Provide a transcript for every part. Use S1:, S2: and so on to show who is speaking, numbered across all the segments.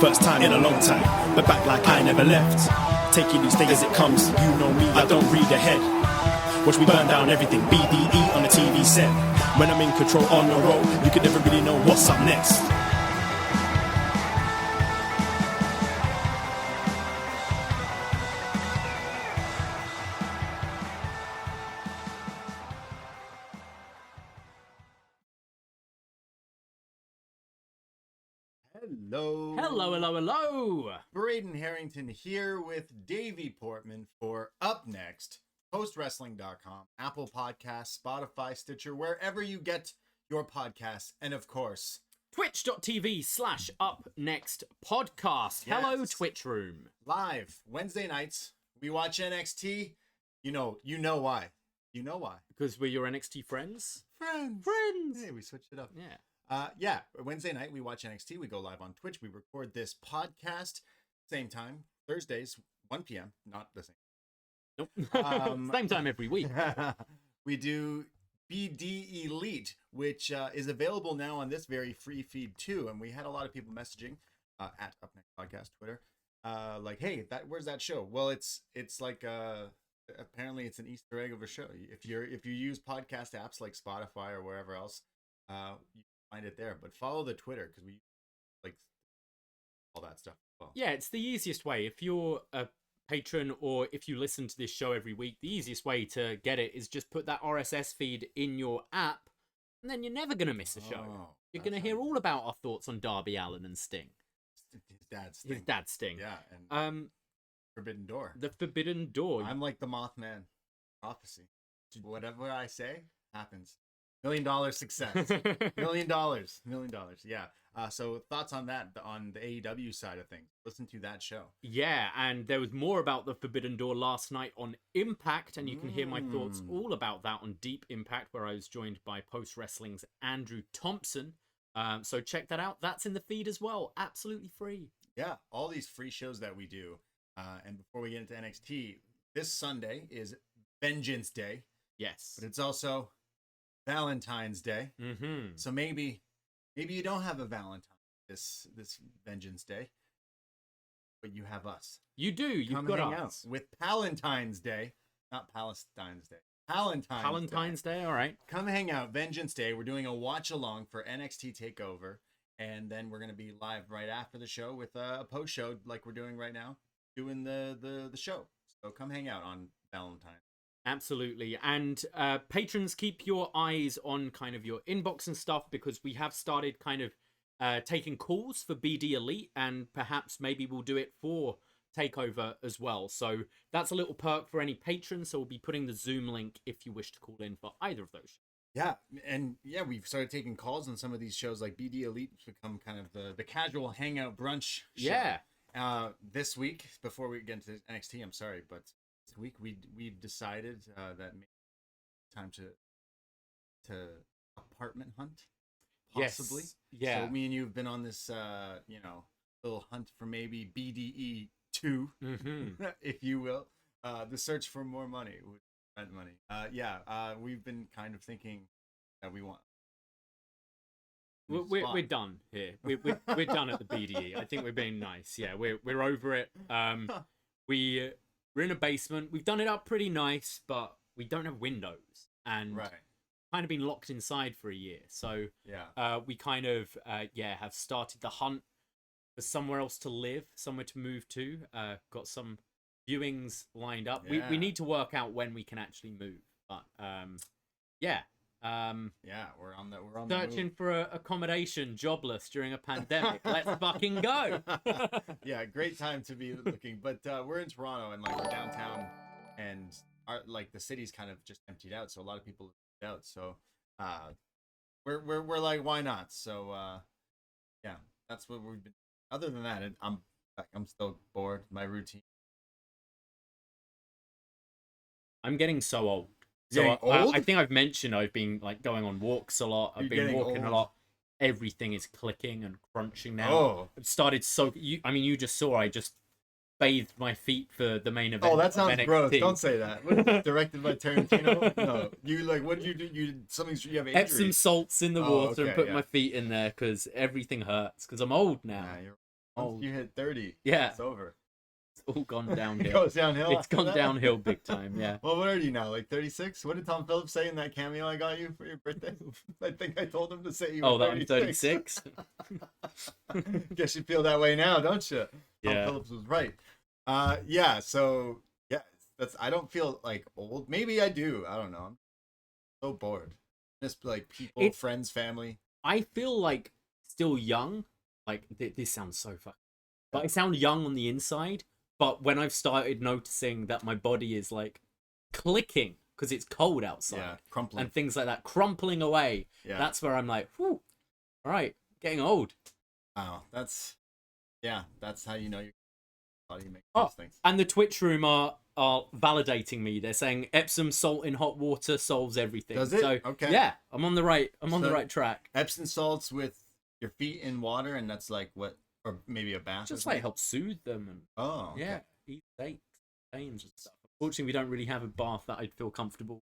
S1: first time in a long time, but back like I never left. Taking each day as it comes, you know me, I don't read ahead. Watch me burn down everything, BDE on the TV set. When I'm in control on the road, you can never really know what's up next.
S2: Hello.
S3: Hello, hello, hello.
S2: Braden Herrington here with Davie Portman for upNXT, postwrestling.com, Apple Podcasts, Spotify, Stitcher, wherever you get your podcasts, and of course,
S3: twitch.tv/upNXT podcast.
S2: Yes.
S3: Hello, Twitch room.
S2: live Wednesday nights. We watch NXT. You know why. You know why.
S3: Because we're your NXT friends.
S2: Friends. Hey, we switched it up.
S3: Yeah.
S2: Wednesday night we watch NXT. We go live on Twitch. We record this podcast same time, Thursdays, 1 p.m. Not the same.
S3: Nope. Same time every week.
S2: We do BD Elite, which is available now on this very free feed too. And we had a lot of people messaging at upNXT Podcast Twitter, like, "Hey, where's that show?" Well, it's like apparently it's an Easter egg of a show. If you use podcast apps like Spotify or wherever else, you find it there. But follow the Twitter because we like all that stuff as well.
S3: Yeah, it's the easiest way. If you're a patron or if you listen to this show every week, the easiest way to get it is just put that RSS feed in your app, and then you're never going to miss a show. You're going to hear all about our thoughts on Darby Allin and Sting.
S2: His dad's Sting.
S3: Yeah,
S2: and Forbidden Door.
S3: The Forbidden Door.
S2: I'm like the Mothman prophecy. Whatever I say happens. $1 million success. $1 million. Yeah. So thoughts on that, on the AEW side of things. Listen to that show.
S3: Yeah, and there was more about the Forbidden Door last night on Impact, and you can hear my thoughts all about that on Deep Impact, where I was joined by Post Wrestling's Andrew Thompson. So check that out. That's in the feed as well. Absolutely free.
S2: Yeah, all these free shows that we do. And before we get into NXT, this Sunday is Vengeance Day.
S3: Yes.
S2: But it's also Valentine's Day.
S3: Mm-hmm.
S2: So maybe you don't have a Valentine this Vengeance Day, but you have us.
S3: You do. You've got us.
S2: Out with Palentine's Day, not Palestine's Day. Palentine's
S3: Day. All right.
S2: Come hang out. Vengeance Day. We're doing a watch along for NXT TakeOver, and then we're gonna be live right after the show with a post show like we're doing right now, doing the show. So come hang out on Valentine.
S3: Absolutely. And patrons, keep your eyes on kind of your inbox and stuff, because we have started kind of taking calls for BD Elite, and perhaps maybe we'll do it for TakeOver as well. So that's a little perk for any patrons. So we'll be putting the Zoom link if you wish to call in for either of those.
S2: Yeah, and yeah, we've started taking calls on some of these shows, like BD Elite has become kind of the casual hangout brunch show.
S3: Yeah.
S2: This week, before we get into NXT, I'm sorry, but this week we've decided that maybe it's time to apartment hunt, possibly.
S3: Yes. Yeah.
S2: So me and you have been on this little hunt for maybe BDE 2, if you will, the search for more money, rent money. We've been kind of thinking that we want.
S3: We're done here. We're done at the BDE. I think we're being nice. Yeah, we're over it. We're in a basement. We've done it up pretty nice, but we don't have windows, and kind of been locked inside for a year. So we kind of have started the hunt for somewhere else to live, somewhere to move to. Got some viewings lined up.
S2: Yeah.
S3: We need to work out when we can actually move, but
S2: we're on the
S3: searching
S2: move.
S3: for accommodation, jobless during a pandemic. Let's fucking go.
S2: Yeah, great time to be looking. But we're in Toronto, and like we're downtown, and the city's kind of just emptied out. So a lot of people are out. So we're like, why not? So that's what we've been. Other than that, I'm still bored. My routine.
S3: I'm getting so old. So I think I've mentioned I've been like going on walks a lot. I've been walking a lot. Everything is clicking and crunching now.
S2: Oh.
S3: I've started you just saw I just bathed my feet for the main event.
S2: Oh, that sounds
S3: NXT.
S2: gross. Don't say that. What is it, directed by Tarantino? No. What did you do? You have injury.
S3: Epsom salts in the water and put
S2: yeah.
S3: my feet in there because everything hurts because I'm old now.
S2: Nah, Once you hit 30,
S3: Yeah.
S2: it's over.
S3: It's all gone downhill.
S2: It goes downhill.
S3: It's
S2: after
S3: gone
S2: that.
S3: downhill big time, yeah.
S2: Well, what are you now? Like 36? What did Tom Phillips say in that cameo I got you for your birthday? I think I told him to say you were 36.
S3: That I'm 36?
S2: Guess you feel that way now, don't you?
S3: Yeah.
S2: Tom Phillips was right. Yeah, so yeah, I don't feel like old. Maybe I do. I don't know. I'm so bored. Just like people, friends, family.
S3: I feel like still young. Like this sounds so fucking, but I sound young on the inside. But when I've started noticing that my body is like clicking because it's cold outside,
S2: crumpling
S3: and things like that, crumpling away, that's where I'm like, whew, all right, getting old.
S2: Wow, that's how you know your body makes those things.
S3: And the Twitch room are validating me. They're saying Epsom salt in hot water solves everything.
S2: Does it?
S3: So,
S2: okay.
S3: Yeah, I'm on the right track.
S2: Epsom salts with your feet in water, and that's like what, or maybe a bath.
S3: Just like help soothe them and
S2: okay.
S3: ease aches, pains and stuff. Unfortunately, we don't really have a bath that I'd feel comfortable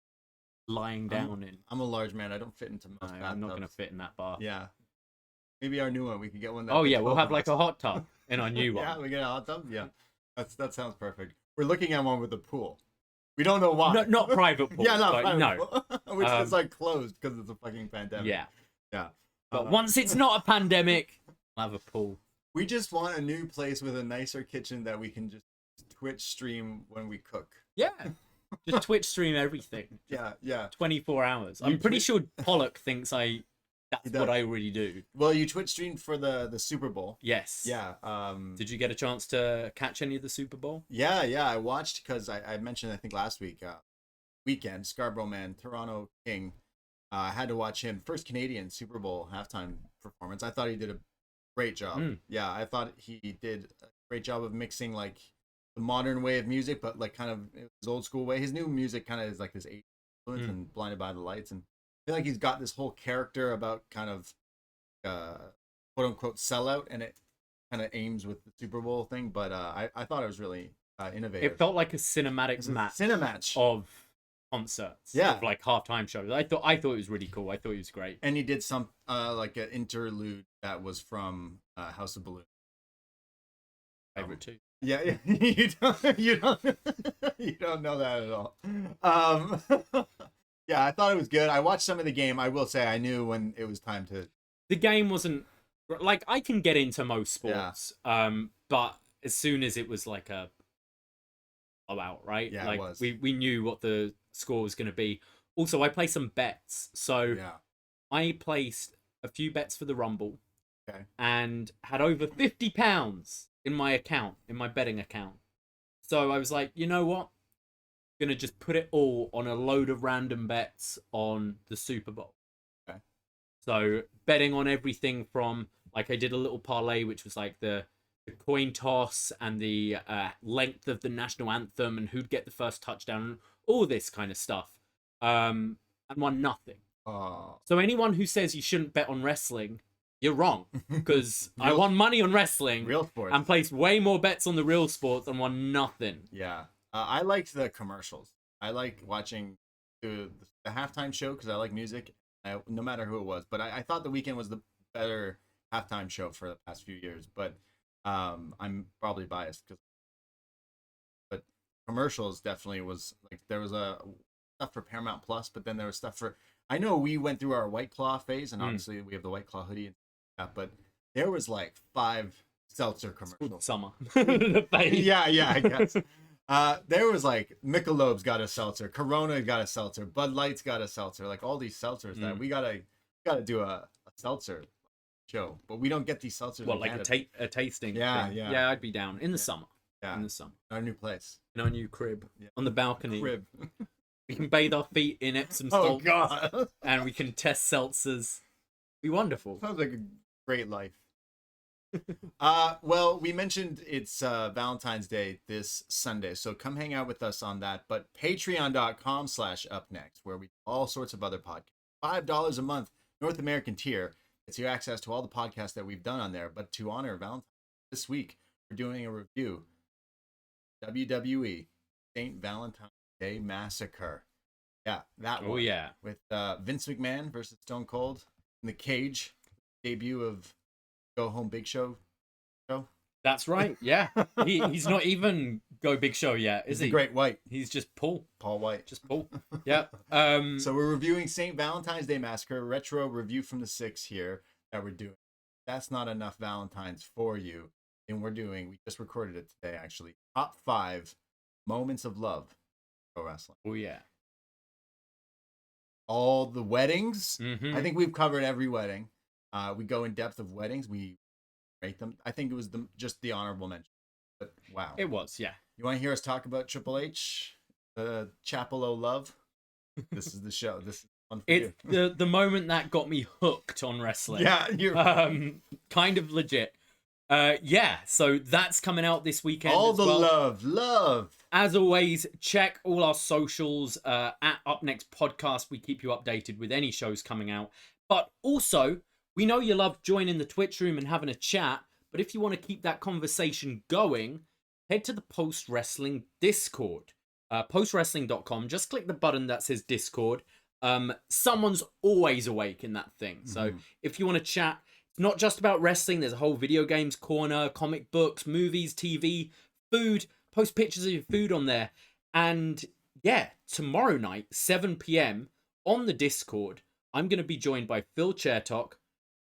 S3: lying down in.
S2: I'm a large man. I don't fit into most bathtubs.
S3: I'm not going to fit in that bath.
S2: Yeah. Maybe our new one. We could get one.
S3: We'll have like a hot tub in our new one.
S2: Yeah, we get a hot tub. Yeah, that sounds perfect. We're looking at one with a pool. We don't know why.
S3: No, not private pool.
S2: Yeah, not private
S3: no.
S2: pool. Which is like closed because it's a fucking pandemic.
S3: Yeah. But once it's not a pandemic, we'll have a pool.
S2: We just want a new place with a nicer kitchen that we can just Twitch stream when we cook.
S3: Yeah. Just Twitch stream everything.
S2: Yeah.
S3: 24 hours. I'm pretty sure Pollock thinks that's what I already do.
S2: Well, you Twitch streamed for the Super Bowl.
S3: Yes.
S2: Yeah.
S3: Did you get a chance to catch any of the Super Bowl?
S2: Yeah. I watched because I mentioned, I think last week, Weeknd, Scarborough man, Toronto King. I had to watch him. First Canadian Super Bowl halftime performance. I thought he did a great job. Yeah, I thought he did a great job of mixing like the modern way of music, but like kind of his old school way. His new music kind of is like this 80s influence and Blinded by the Lights, and I feel like he's got this whole character about kind of quote unquote sellout, and it kind of aims with the Super Bowl thing. But I thought it was really innovative.
S3: It felt like a cinematic
S2: match
S3: of concerts. Of like halftime shows. I thought it was really cool. I thought it was great.
S2: And he did some like an interlude that was from House of Balloons.
S3: Favorite too.
S2: Yeah, you don't know that at all. Yeah, I thought it was good. I watched some of the game. I will say I knew when it was time to.
S3: The game wasn't like, I can get into most sports, but as soon as it was like a blowout, right?
S2: Yeah,
S3: like
S2: it was.
S3: we knew what the score was going to be. Also, I placed some bets, so I placed a few bets for the Rumble, and had over £50 in my account, in my betting account. So I was like, you know what? I'm gonna just put it all on a load of random bets on the Super Bowl.
S2: Okay.
S3: So betting on everything from, like, I did a little parlay which was like the coin toss and the length of the national anthem and who'd get the first touchdown and all this kind of stuff. And won nothing. So anyone who says you shouldn't bet on wrestling, you're wrong, because I won money on wrestling,
S2: real sports,
S3: and placed way more bets on the real sports and won nothing.
S2: Yeah, I liked the commercials. I like watching the halftime show because I like music, no matter who it was. But I thought the Weeknd was the better halftime show for the past few years. But I'm probably biased, but commercials definitely was like, there was a stuff for Paramount Plus, but then there was stuff for. I know we went through our White Claw phase, and obviously we have the White Claw hoodie and stuff, but there was like 5 seltzer commercials.
S3: Summer.
S2: Yeah, I guess. There was like Michelob's got a seltzer, Corona got a seltzer, Bud Light's got a seltzer, like all these seltzers that we gotta do a seltzer show, but we don't get these seltzers.
S3: What, like a tasting?
S2: Yeah,
S3: thing.
S2: yeah.
S3: I'd be down in the summer.
S2: Yeah,
S3: in the summer.
S2: Our new place,
S3: in our new crib, on the balcony.
S2: Crib.
S3: We can bathe our feet in Epsom
S2: Oh
S3: salts.
S2: God!
S3: And we can test seltzers. Be wonderful.
S2: Sounds like a great life. Well, we mentioned it's Valentine's Day this Sunday, so come hang out with us on that. But patreon.com/upNXT, where we do all sorts of other podcasts. $5 a month, North American tier. It's your access to all the podcasts that we've done on there. But to honor Valentine's this week, we're doing a review. WWE St. Valentine's Day Massacre. Yeah, that one.
S3: Oh yeah,
S2: with Vince McMahon versus Stone Cold in the cage. Debut of Go Home Big Show.
S3: That's right. Yeah, he's not even Go Big Show yet, is
S2: He's
S3: he?
S2: the Great White.
S3: He's just Paul.
S2: Paul White.
S3: Just Paul. Yeah.
S2: So we're reviewing St. Valentine's Day Massacre, retro review from the 6 here that we're doing. That's not enough Valentines for you. And we just recorded it today, actually. Top 5 moments of love pro wrestling.
S3: Oh, yeah.
S2: All the weddings.
S3: Mm-hmm.
S2: I think we've covered every wedding. We go in depth of weddings. We rate them. I think it was just the honorable mention. But wow.
S3: It was, yeah.
S2: You want to hear us talk about Triple H? The Chapel O Love? This is the show. This is fun for you.
S3: It's the moment that got me hooked on wrestling.
S2: Yeah, you're
S3: kind of legit. Yeah, so that's coming out this weekend.
S2: all
S3: as
S2: the
S3: well.
S2: love.
S3: As always, check all our socials at upNXT Podcast. We keep you updated with any shows coming out. But also, we know you love joining the Twitch room and having a chat. But if you want to keep that conversation going, head to the Post Wrestling Discord. Postwrestling.com. Just click the button that says Discord. Someone's always awake in that thing. So if you want to chat, it's not just about wrestling. There's a whole video games corner, comic books, movies, TV, food. Post pictures of your food on there. And yeah, tomorrow night, 7 p.m. on the Discord, I'm going to be joined by Phil Chertok,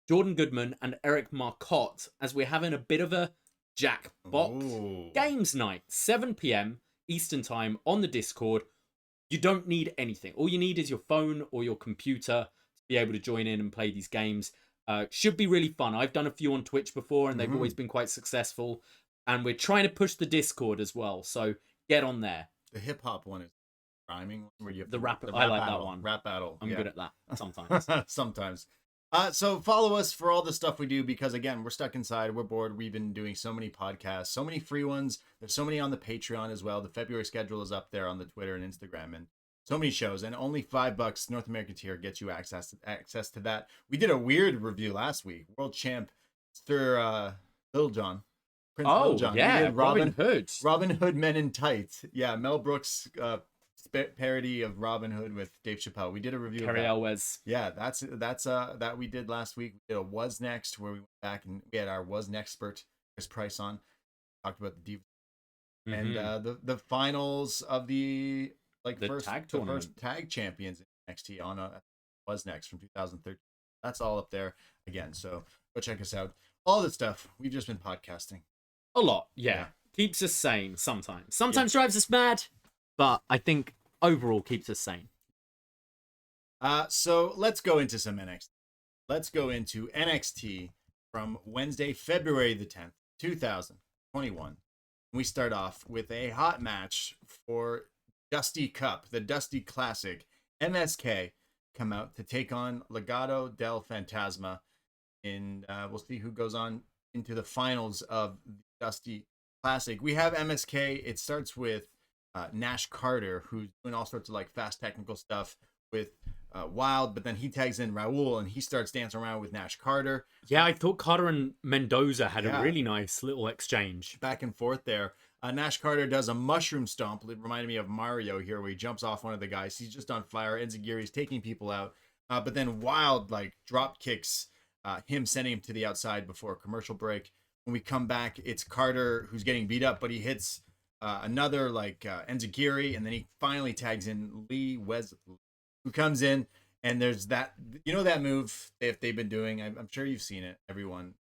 S3: Jordan Goodman, and Eric Marcotte as we're having a bit of a Jackbox Games night. 7 p.m. Eastern Time on the Discord. You don't need anything. All you need is your phone or your computer to be able to join in and play these games. Should be really fun. I've done a few on Twitch before, and they've always been quite successful. And we're trying to push the Discord as well, so get on there.
S2: The hip hop one is rhyming, where you have
S3: The rap.
S2: rap
S3: I like
S2: battle,
S3: that one.
S2: Rap battle.
S3: I'm
S2: yeah.
S3: good at that sometimes.
S2: Sometimes. So follow us for all the stuff we do, because again, we're stuck inside. We're bored. We've been doing so many podcasts, so many free ones. There's so many on the Patreon as well. The February schedule is up there on the Twitter and Instagram, and so many shows. And only $5 North American tier gets you access to that. We did a weird review last week. World Champ Sir Little John. Prince Little John.
S3: Yeah, Robin Hood.
S2: Robin Hood Men in Tights. Yeah, Mel Brooks parody of Robin Hood with Dave Chappelle. We did a review
S3: Carrie
S2: of that.
S3: Elwes.
S2: Yeah, that's that we did last week. We did a Was Next, where we went back and we had our Was Next expert Chris Price on. Talked about the Divas and the finals of the first tag champions in NXT on Was Next from 2013. That's all up there again. So go check us out. All this stuff. We've just been podcasting.
S3: A lot, yeah. Keeps us sane sometimes. Sometimes drives us mad, but I think overall keeps us sane.
S2: So let's go into some NXT. Let's go into NXT from Wednesday, February the 10th, 2021. We start off with a hot match for Dusty Cup, the Dusty Classic. MSK come out to take on Legado del Fantasma. And we'll see who goes on into the finals of the Dusty Classic. We have MSK. It starts with Nash Carter, who's doing all sorts of fast technical stuff with Wild, but then he tags in Raul and he starts dancing around with Nash Carter.
S3: Yeah, I thought Carter and Mendoza had a really nice little exchange.
S2: Back and forth there. Nash Carter does a mushroom stomp. It reminded me of Mario here, where he jumps off one of the guys. He's just on fire. Enziguri's taking people out. But then Wild drop kicks him, sending him to the outside before a commercial break. When we come back, it's Carter who's getting beat up, but he hits another Enziguri, and then he finally tags in Lee Wesley, who comes in, and there's that that move if they've been doing. I'm sure you've seen it, everyone,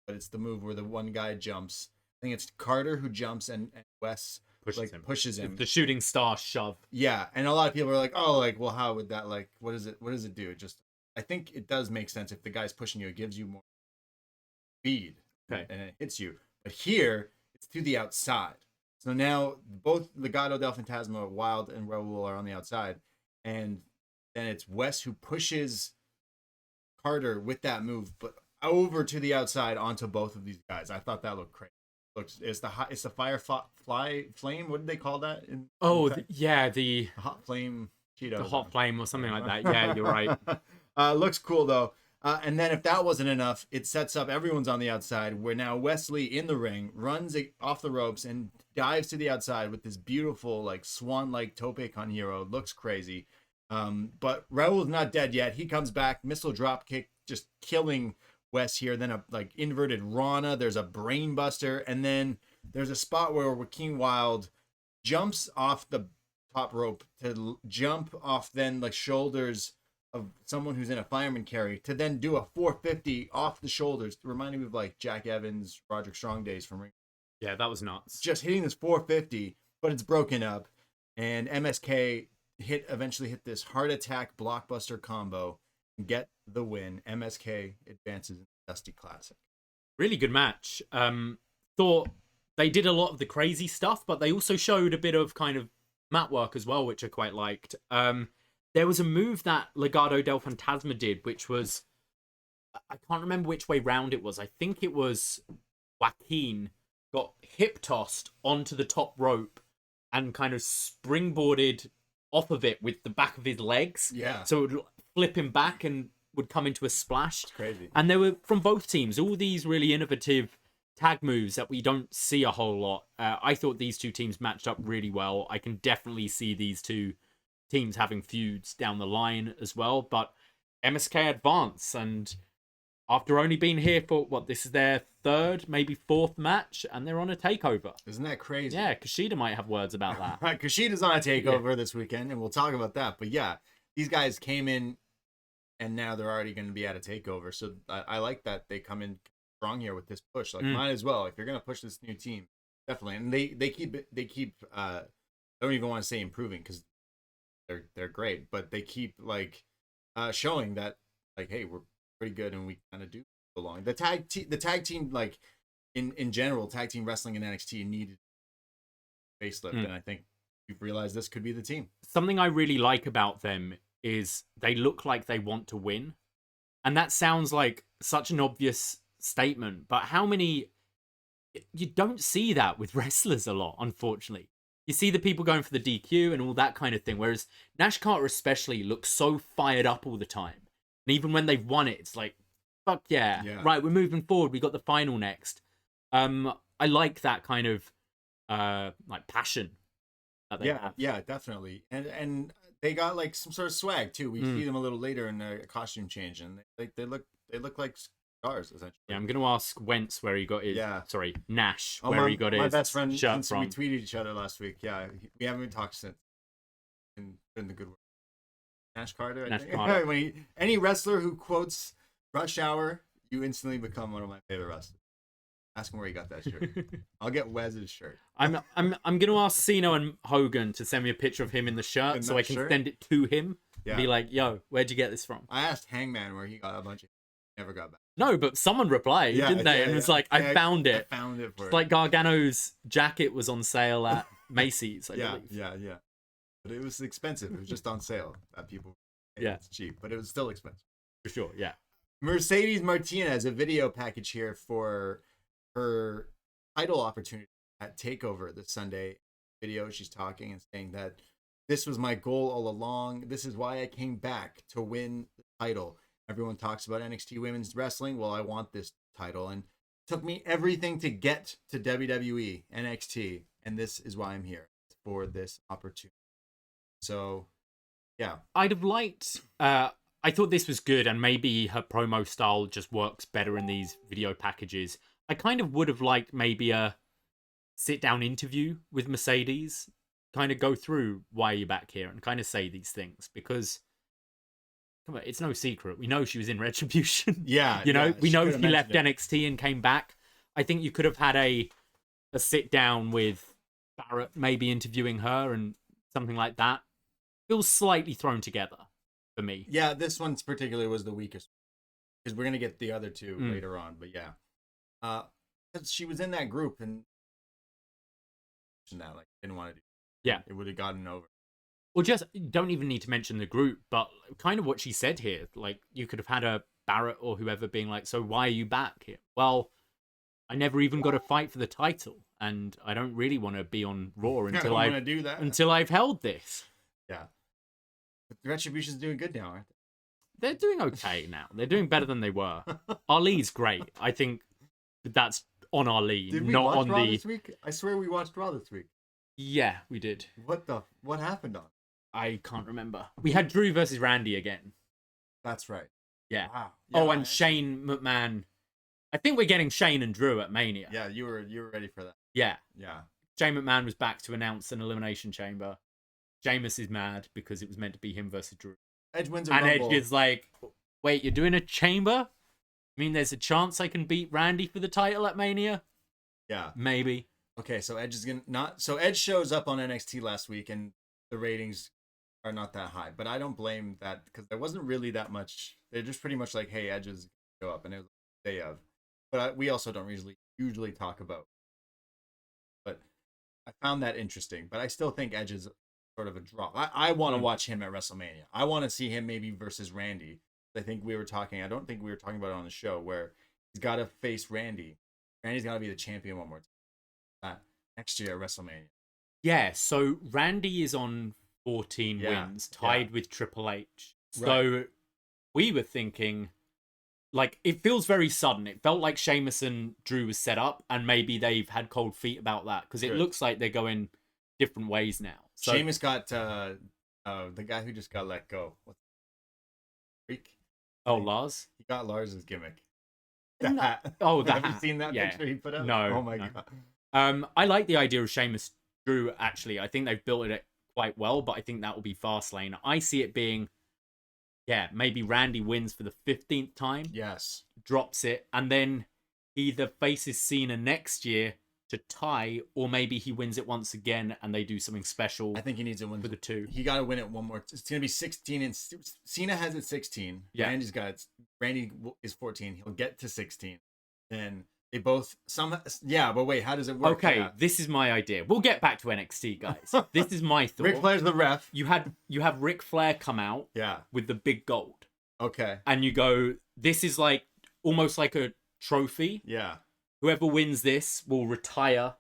S2: but it's the move where the one guy jumps. I think it's Carter who jumps and Wes pushes him.
S3: The shooting star shove.
S2: Yeah, and a lot of people are like, oh, well, how would that what does it do? I think it does make sense if the guy's pushing you, it gives you more speed.
S3: Okay.
S2: And it hits you. But here, it's to the outside. So now both Legado del Fantasma, Wild, and Raul are on the outside. And then it's Wes who pushes Carter with that move, but over to the outside onto both of these guys. I thought that looked crazy. It's the flame. What did they call that?
S3: The
S2: hot flame Cheeto.
S3: The hot flame or something like that. Yeah, you're right.
S2: Looks cool though. And then if that wasn't enough, it sets up everyone's on the outside, where now Wesley in the ring runs off the ropes and dives to the outside with this beautiful swan-like tope con hero. Looks crazy. But Raul's not dead yet. He comes back, missile drop kick, just killing Wes here, then a like inverted Rana. There's a brain buster, and then there's a spot where Joaquin Wilde jumps off the top rope to jump off then like shoulders of someone who's in a fireman carry to then do a 450 off the shoulders, reminding me of like Jack Evans, Roderick Strong days from Ring.
S3: Yeah, that was nuts.
S2: Just hitting this 450, but it's broken up, and MSK eventually hit this heart attack blockbuster combo and get the win. MSK advances in the Dusty Classic.
S3: Really good match. Thought they did a lot of the crazy stuff, but they also showed a bit of kind of mat work as well, which I quite liked. There was a move that Legado del Fantasma did, which was, I can't remember which way round it was. I think it was Joaquin got hip tossed onto the top rope and kind of springboarded off of it with the back of his legs.
S2: Yeah.
S3: So it would flip him back and would come into a splash.
S2: It's crazy.
S3: And they were from both teams, all these really innovative tag moves that we don't see a whole lot. I thought these two teams matched up really well. I can definitely see these two teams having feuds down the line as well, but MSK advance, and after only being here for this is their third, maybe fourth match, and they're on a takeover.
S2: Isn't that crazy?
S3: Yeah, Kushida might have words about that.
S2: Right, Kushida's on a takeover this weekend, and we'll talk about that. But yeah, these guys came in, and now they're already going to be at a takeover. So I like that they come in strong here with this push. Like, might as well if you're going to push this new team, definitely. And they keep. I don't even want to say improving because they're great, but they keep like showing that like, hey, we're pretty good and we kind of do belong. The tag team, like in general, tag team wrestling in NXT needed facelift, and I think you've realized this could be the team. Something
S3: I really like about them is they look like they want to win, and that sounds like such an obvious statement, but how many you don't see that with wrestlers a lot, unfortunately. You see the people going for the DQ and all that kind of thing, whereas Nash Carter especially looks so fired up all the time. And even when they've won it, it's like, fuck yeah. Right, we're moving forward. We got the final next. I like that kind of like passion that they have. Yeah,
S2: definitely. And they got like some sort of swag too. We see them a little later in their costume change, and they look like stars essentially.
S3: Yeah, I'm gonna ask Wentz where he got his. Sorry, Nash where he got his.
S2: My best friend
S3: shirt from.
S2: We tweeted each other last week. Yeah, we haven't been talking since. In the good work. Nash Carter. Carter. Any wrestler who quotes Rush Hour, you instantly become one of my favorite wrestlers. Ask him where he got that shirt. I'll get Wes's shirt.
S3: I'm gonna ask Cena and Hogan to send me a picture of him in the shirt so I can send it to him. Yeah. And be like, yo, where'd you get this from?
S2: I asked Hangman where he got a bunch of. Never got back.
S3: No, but someone replied, didn't they? And it was like, I found it.
S2: I found it for
S3: it's like Gargano's jacket was on sale at Macy's. I believe.
S2: Yeah. But it was expensive. It was just on sale. That people. It's cheap, but it was still expensive.
S3: For sure. Yeah.
S2: Mercedes Martinez, a video package here for her title opportunity at TakeOver this Sunday. Video, she's talking and saying that this was my goal all along. This is why I came back to win the title. Everyone talks about NXT Women's Wrestling. Well, I want this title, and it took me everything to get to WWE, NXT, and this is why I'm here, for this opportunity. So, yeah.
S3: I'd have liked... I thought this was good, and maybe her promo style just works better in these video packages. I kind of would have liked maybe a sit-down interview with Mercedes, kind of go through why you're back here, and kind of say these things, because... Come on, it's no secret. We know she was in Retribution.
S2: Yeah.
S3: We know she left NXT and came back. I think you could have had a sit down with Barrett, maybe interviewing her and something like that. Feels slightly thrown together for me.
S2: Yeah, this one's particularly was the weakest because we're gonna get the other two later on. But yeah, because she was in that group and that like didn't want to do.
S3: Yeah,
S2: it would have gotten over.
S3: Well, just don't even need to mention the group, but kind of what she said here. Like, you could have had a Barrett or whoever being like, so why are you back here? Well, I never even got a fight for the title, and I don't really want to be on Raw until I've held this.
S2: Yeah. But the Retribution's doing good now, aren't
S3: they? They're doing okay now. They're doing better than they were. Ali's great. I think that's on Ali,
S2: Did we
S3: not
S2: watch
S3: on
S2: Raw
S3: the...
S2: this week? I swear we watched Raw this week.
S3: Yeah, we did.
S2: What happened on?
S3: I can't remember. We had Drew versus Randy again.
S2: That's right.
S3: Yeah.
S2: Wow.
S3: Oh,
S2: Yeah,
S3: and Shane McMahon. I think we're getting Shane and Drew at Mania.
S2: Yeah, you were ready for that.
S3: Yeah.
S2: Yeah.
S3: Shane McMahon was back to announce an Elimination Chamber. Sheamus is mad because it was meant to be him versus Drew.
S2: Edge wins a
S3: And
S2: Rumble.
S3: Edge is like, wait, you're doing a chamber? I mean, there's a chance I can beat Randy for the title at Mania?
S2: Yeah.
S3: Maybe.
S2: Okay, so Edge is so Edge shows up on NXT last week and the ratings are not that high, but I don't blame that because there wasn't really that much. They're just pretty much like, hey, Edge is gonna show up, and it was the day of. But we also don't usually talk about. But I found that interesting. But I still think Edge is sort of a drop. I want to watch him at WrestleMania. I want to see him maybe versus Randy. I think we were talking. I don't think we were talking about it on the show where he's got to face Randy. Randy's got to be the champion one more time next year at WrestleMania.
S3: Yeah, so Randy is on 14 wins, tied with Triple H. So we were thinking, like, it feels very sudden. It felt like Sheamus and Drew was set up, and maybe they've had cold feet about that because it looks like they're going different ways now. So
S2: Sheamus got the guy who just got let go. What's Freak?
S3: Oh, Lars?
S2: He got Lars's gimmick.
S3: The hat. Have
S2: you seen that picture he put up?
S3: No.
S2: Oh my god.
S3: I like the idea of Sheamus Drew, actually. I think they've built it quite well, but I think that will be Fastlane. I see it being, maybe Randy wins for the 15th time.
S2: Yes.
S3: Drops it, and then either faces Cena next year to tie, or maybe he wins it once again and they do something special.
S2: I think he needs to win
S3: for the 2.
S2: He got to win it one more. It's going to be 16, and Cena has it 16.
S3: Yeah.
S2: Randy is 14. He'll get to 16. Then they both but wait, how does it work?
S3: Okay, this is my idea. We'll get back to NXT, guys. This is my thought.
S2: Ric Flair's the ref.
S3: You have Ric Flair come out with the big gold.
S2: Okay.
S3: And you go, this is like almost like a trophy.
S2: Yeah.
S3: Whoever wins this will retire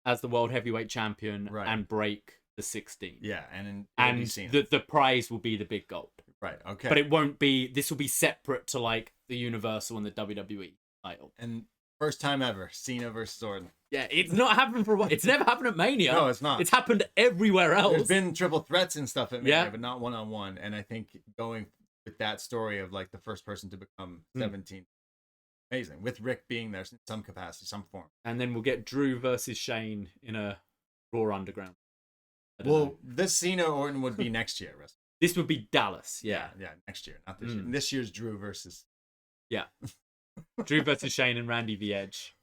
S3: as the World Heavyweight Champion and break the 16.
S2: Yeah, and
S3: the prize will be the big gold.
S2: Right, okay.
S3: But it won't be, this will be separate to like the Universal and the WWE title.
S2: And first time ever, Cena versus Orton.
S3: Yeah, it's not happened for a while. It's never happened at Mania.
S2: No, it's not.
S3: It's happened everywhere else.
S2: There's been triple threats and stuff at Mania, but not one-on-one. And I think going with that story of like the first person to become 17, amazing. With Rick being there in some capacity, some form.
S3: And then we'll get Drew versus Shane in a Raw Underground.
S2: This Cena Orton would be next year.
S3: This would be Dallas. Yeah,
S2: next year, not this year. And this year's Drew versus.
S3: Yeah. Drew versus Shane and Randy the Edge.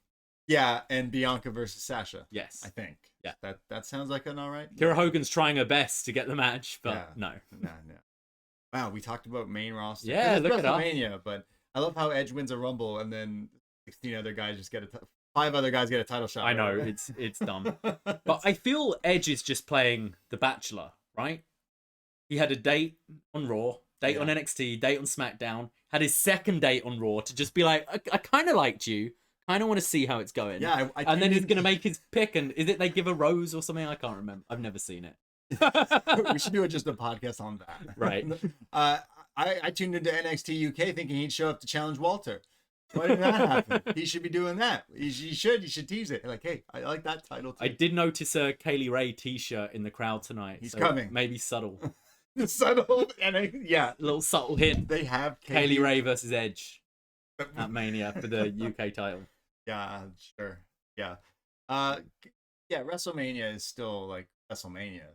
S2: Yeah, and Bianca versus Sasha.
S3: Yes.
S2: I think.
S3: Yeah.
S2: That sounds like an all right.
S3: Kira Hogan's trying her best to get the match, but no.
S2: Wow, we talked about main roster.
S3: Yeah, look it up.
S2: WrestleMania, but I love how Edge wins a Rumble and then 16 other guys just get 5 other guys get a title shot.
S3: I know, it's dumb. But I feel Edge is just playing The Bachelor, right? He had a date on Raw, date on NXT, date on SmackDown, had his second date on Raw to just be like, I kind of liked you. Kind of want to see how it's going.
S2: Yeah,
S3: and then he's going to make his pick, and is it they give a rose or something? I can't remember. I've never seen it.
S2: We should do just a podcast on that.
S3: Right.
S2: I tuned into NXT UK thinking he'd show up to challenge Walter. Why didn't that happen? He should be doing that. You should tease it. Like, hey, I like that title too.
S3: I did notice a Kaylee Ray t-shirt in the crowd tonight.
S2: He's coming.
S3: Maybe subtle.
S2: Subtle. A
S3: little subtle hint.
S2: They have
S3: Kaylee Ray versus Edge at Mania for the UK title.
S2: Yeah, sure. Yeah. WrestleMania is still like WrestleMania.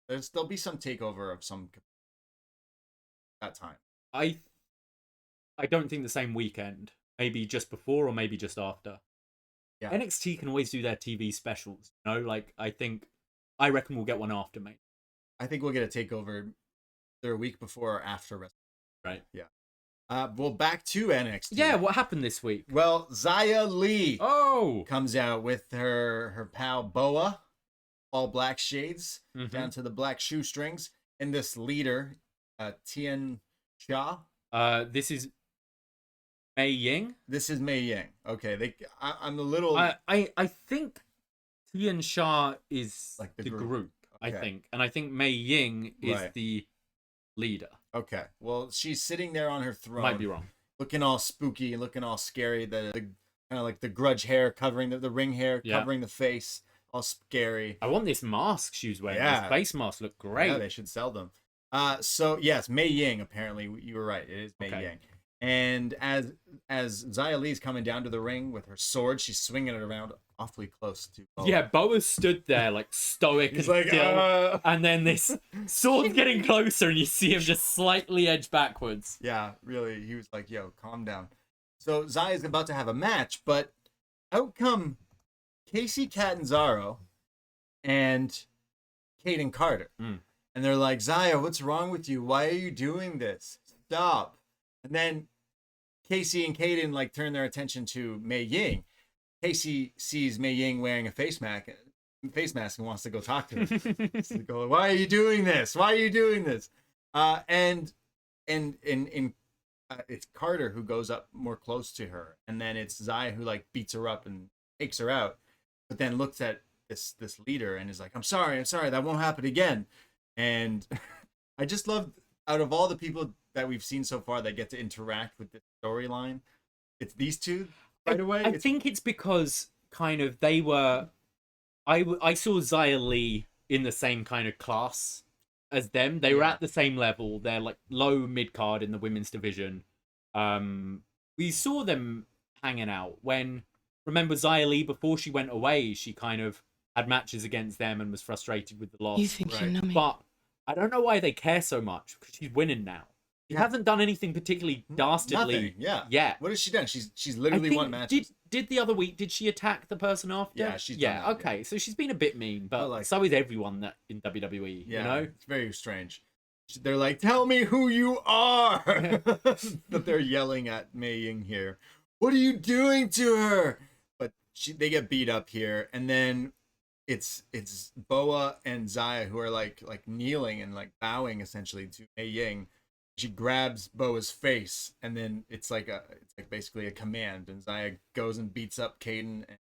S2: There'll be some takeover of some that time.
S3: I don't think the same weekend. Maybe just before or maybe just after. Yeah. NXT can always do their TV specials. You know, like I reckon we'll get one after, mate.
S2: I think we'll get a takeover either a week before or after WrestleMania.
S3: Right.
S2: Yeah. Well, back to NXT.
S3: Yeah, what happened this week?
S2: Well, Xia Li comes out with her pal Boa, all black shades, down to the black shoestrings, and this leader, Tian Xia.
S3: This is Mei Ying?
S2: This is Mei Ying. Okay, I'm a little...
S3: I think Tian Xia is
S2: like the
S3: group
S2: okay.
S3: I think. And I think Mei Ying is the leader.
S2: Okay, well, she's sitting there on her throne.
S3: Might be wrong.
S2: Looking all spooky and looking all scary. The kind of like the grudge hair covering the ring hair covering the face. All scary.
S3: I want this mask she was wearing.
S2: Yeah.
S3: This face mask looked great.
S2: Yeah, they should sell them. So yes, Mei Ying. Apparently, you were right. It is Mei
S3: Okay.
S2: Ying. And as Xia Li's coming down to the ring with her sword, she's swinging it around awfully close to Boa.
S3: Yeah, Boa stood there like stoic
S2: He's
S3: and
S2: like,
S3: still, and then this sword's getting closer, and you see him just slightly edge backwards.
S2: Yeah, really. He was like, yo, calm down. So Zaya's about to have a match, but out come Casey Catanzaro and Caden Carter. And they're like, Zaya, what's wrong with you? Why are you doing this? Stop. And then Casey and Caden like turn their attention to Mei Ying. Casey sees Mei Ying wearing a face mask and wants to go talk to her. He's like, why are you doing this? Why are you doing this? And it's Carter who goes up more close to her, and then it's Zaya who like beats her up and takes her out, but then looks at this leader and is like, I'm sorry, that won't happen again. And I just love, out of all the people that we've seen so far that get to interact with this storyline, it's these two right away.
S3: I think it's because kind of they were. I saw Xia Li in the same kind of class as them. They were at the same level. They're like low mid card in the women's division. We saw them hanging out when, remember Xia Li, before she went away, she kind of had matches against them and was frustrated with the loss.
S4: You think you know me?
S3: But I don't know why they care so much, because she's winning now. She hasn't done anything particularly dastardly.
S2: Nothing,
S3: yet.
S2: What has she done? She's literally won matches.
S3: Did the other week, did she attack the person after?
S2: Yeah, she's done that,
S3: okay. So she's been a bit mean, but
S2: like,
S3: so is everyone that in WWE,
S2: yeah,
S3: you know?
S2: It's very strange. They're like, tell me who you are. But they're yelling at Mei Ying here. What are you doing to her? But they get beat up here, and then it's Boa and Xia who are like kneeling and like bowing essentially to Mei Ying. She grabs Boa's face, and then it's like basically a command, and Xia goes and beats up Caden and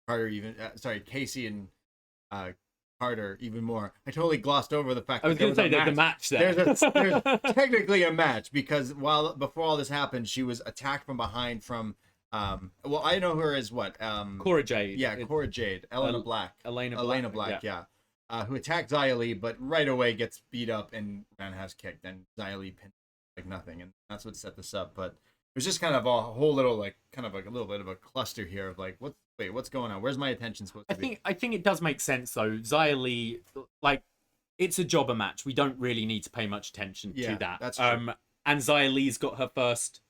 S2: Carter, Casey and Carter even more. I totally glossed over the fact
S3: I was going to say there's a match there.
S2: There's technically a match, because before all this happened, she was attacked from behind from well, I know her as what?
S3: Cora Jade.
S2: Yeah, Cora Jade. Elena Black.
S3: Elena
S2: Black, yeah. Who attacked Xia Li, but right away gets beat up and roundhouse kicked, and Xia Li pinned like nothing, and that's what set this up. But it was just kind of a whole little like kind of like a little bit of a cluster here of like, what's going on? Where's my attention supposed to be?
S3: I think it does make sense though. Xia Li, like, it's a jobber match. We don't really need to pay much attention to that.
S2: That's true.
S3: And Xia Li's got her first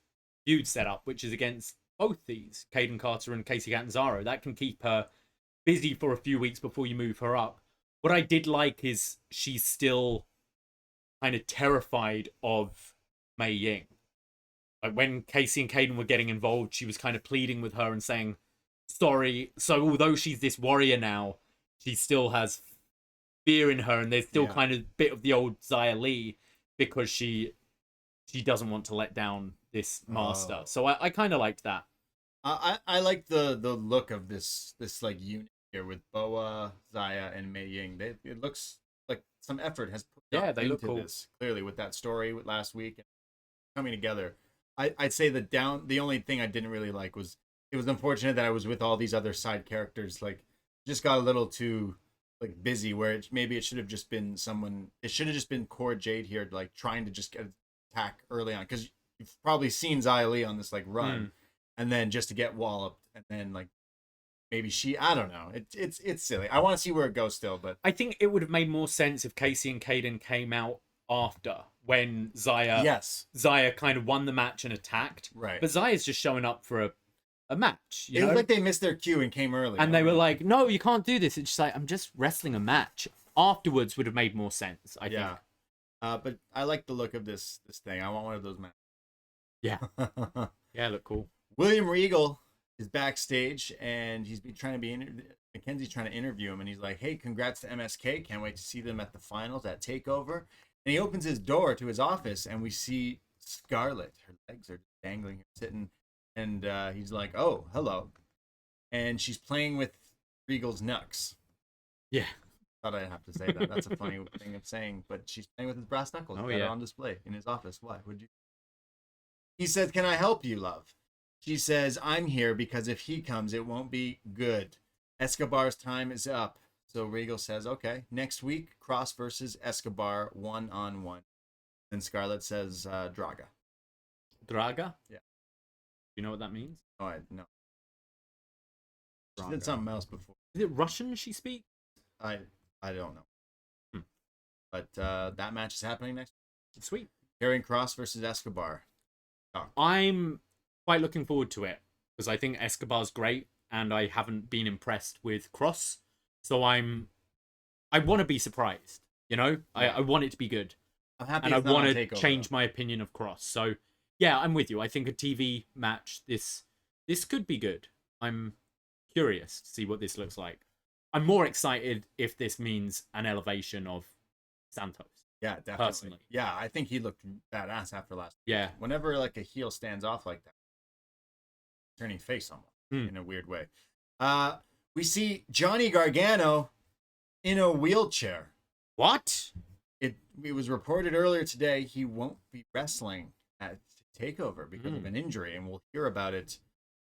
S3: feud set up, which is against both these, Caden Carter and Casey Catanzaro. That can keep her busy for a few weeks before you move her up. What I did like is she's still kind of terrified of Mei Ying. Like when Casey and Caden were getting involved, she was kind of pleading with her and saying, sorry. So although she's this warrior now, she still has fear in her, and there's still kind of a bit of the old Xia Li, because she doesn't want to let down this master. So I kind of liked that.
S2: I like the look of this like unit here with Boa, Xia, and Mei Ying. It looks like some effort has put
S3: they look cool.
S2: this, clearly, with that story last week and coming together. I'd say the only thing I didn't really like was, it was unfortunate that I was with all these other side characters. Like, just got a little too like busy, where maybe it should have just been someone. It should have just been Cora Jade here, like trying to just get an attack early on, because you've probably seen Xia Li on this like run, and then just to get walloped, and then like maybe I don't know. It's silly. I want to see where it goes still, but
S3: I think it would have made more sense if Casey and Caden came out after, when Xia kind of won the match and attacked.
S2: Right.
S3: But Zaya's just showing up for a match.
S2: It was like they missed their cue and came early.
S3: And they were like, no, you can't do this. It's just like, I'm just wrestling a match. Afterwards would have made more sense, I think.
S2: But I like the look of this thing. I want one of those matches.
S3: Yeah. Yeah, look cool.
S2: William Regal is backstage, and Mackenzie's trying to interview him, and he's like, hey, congrats to MSK. Can't wait to see them at the finals at TakeOver. And he opens his door to his office, and we see Scarlett. Her legs are dangling, sitting, and he's like, oh, hello. And she's playing with Regal's knucks.
S3: Yeah.
S2: Thought I'd have to say that. That's a funny thing of saying, but she's playing with his brass knuckles.
S3: Oh,
S2: Got it on display in his office. Why would you? He says, can I help you, love? She says, I'm here because if he comes, it won't be good. Escobar's time is up. So Regal says, okay, next week, Cross versus Escobar 1-on-1. And Scarlett says Draga.
S3: Draga?
S2: Yeah.
S3: You know what that means?
S2: Oh, no. She
S3: Draga.
S2: did something else before.
S3: Is it Russian she speaks?
S2: I don't know.
S3: Hmm.
S2: But that match is happening next week.
S3: Sweet.
S2: Karrion Kross versus Escobar. Oh.
S3: I'm quite looking forward to it because I think Escobar's great and I haven't been impressed with Kross. So I want to be surprised, you know? I want it to be good.
S2: I'm happy
S3: and I
S2: it's not
S3: want
S2: on
S3: to
S2: TakeOver,
S3: change
S2: though.
S3: my opinion of Kross. So yeah, I'm with you. I think a TV match, this could be good. I'm curious to see what this looks like. I'm more excited if this means an elevation of Santos.
S2: Yeah, definitely.
S3: Personally.
S2: Yeah, I think he looked badass after last week.
S3: Yeah.
S2: Whenever like a heel stands off like that, turning face almost in a weird way. We see Johnny Gargano in a wheelchair.
S3: What?
S2: It was reported earlier today he won't be wrestling at TakeOver because of an injury, and we'll hear about it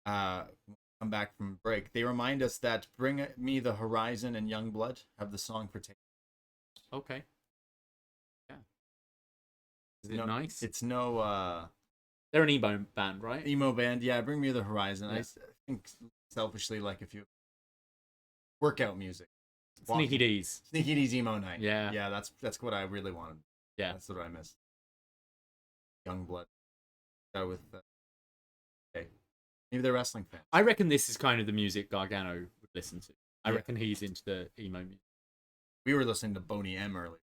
S2: when we come back from break. They remind us that Bring Me the Horizon and Youngblood have the song for TakeOver.
S3: Okay. Yeah. Is it nice?
S2: It's no
S3: They're an emo band, right?
S2: emo band. Yeah, Bring Me the Horizon.
S3: Yeah.
S2: I think selfishly like if you workout music.
S3: Sneaky D's.
S2: Sneaky D's emo night.
S3: Yeah.
S2: Yeah, that's what I really wanted.
S3: Yeah.
S2: That's what I missed. Youngblood. With okay. Maybe they're wrestling fans.
S3: I reckon this is kind of the music Gargano would listen to. I reckon he's into the emo music.
S2: We were listening to Boney M earlier.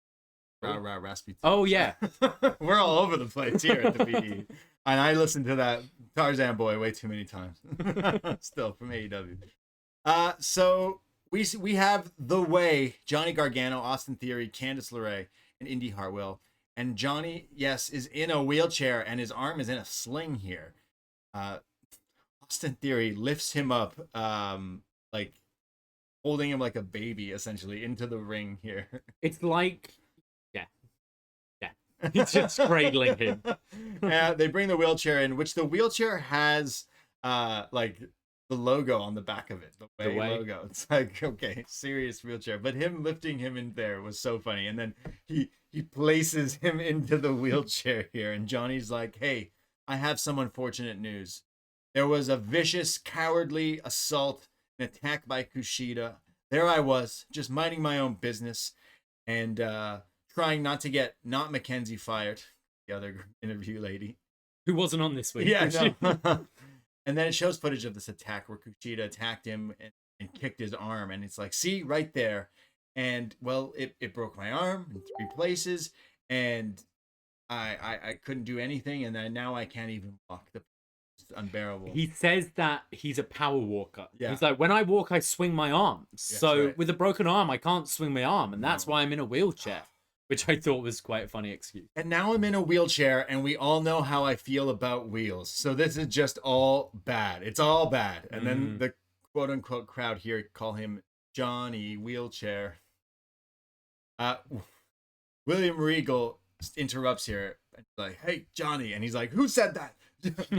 S2: Rah rah Rasputin.
S3: Oh yeah.
S2: We're all over the place here at the BD. And I listened to that Tarzan Boy way too many times. Still from AEW. So we have The Way, Johnny Gargano, Austin Theory, Candice LeRae, and Indy Hartwell. And Johnny, yes, is in a wheelchair and his arm is in a sling here. Austin Theory lifts him up, like holding him like a baby, essentially, into the ring here.
S3: It's like, yeah. He's just cradling him.
S2: They bring the wheelchair in, which the wheelchair has, like the logo on the back of it, the way logo. It's like, okay, serious wheelchair. But him lifting him in there was so funny. And then he places him into the wheelchair here, and Johnny's like, "Hey, I have some unfortunate news. There was a vicious, cowardly assault, an attack by Kushida. There I was, just minding my own business, and trying not to get not Mackenzie fired, the other interview lady,
S3: who wasn't on this week.
S2: Yeah, no. And then it shows footage of this attack where Kushida attacked him and kicked his arm, and it's like, see, right there. And well, it broke my arm in 3 places, and I couldn't do anything, and then now I can't even walk. It's unbearable.
S3: He says that he's a power walker.
S2: Yeah.
S3: He's like, when I walk, I swing my arms. So
S2: right.
S3: with a broken arm, I can't swing my arm, and that's why I'm in a wheelchair, which I thought was quite a funny excuse.
S2: And now I'm in a wheelchair, and we all know how I feel about wheels. So this is just all bad. It's all bad. And then the quote-unquote crowd here call him Johnny Wheelchair. William Regal interrupts here. And he's like, "Hey, Johnny." And he's like, "Who said that?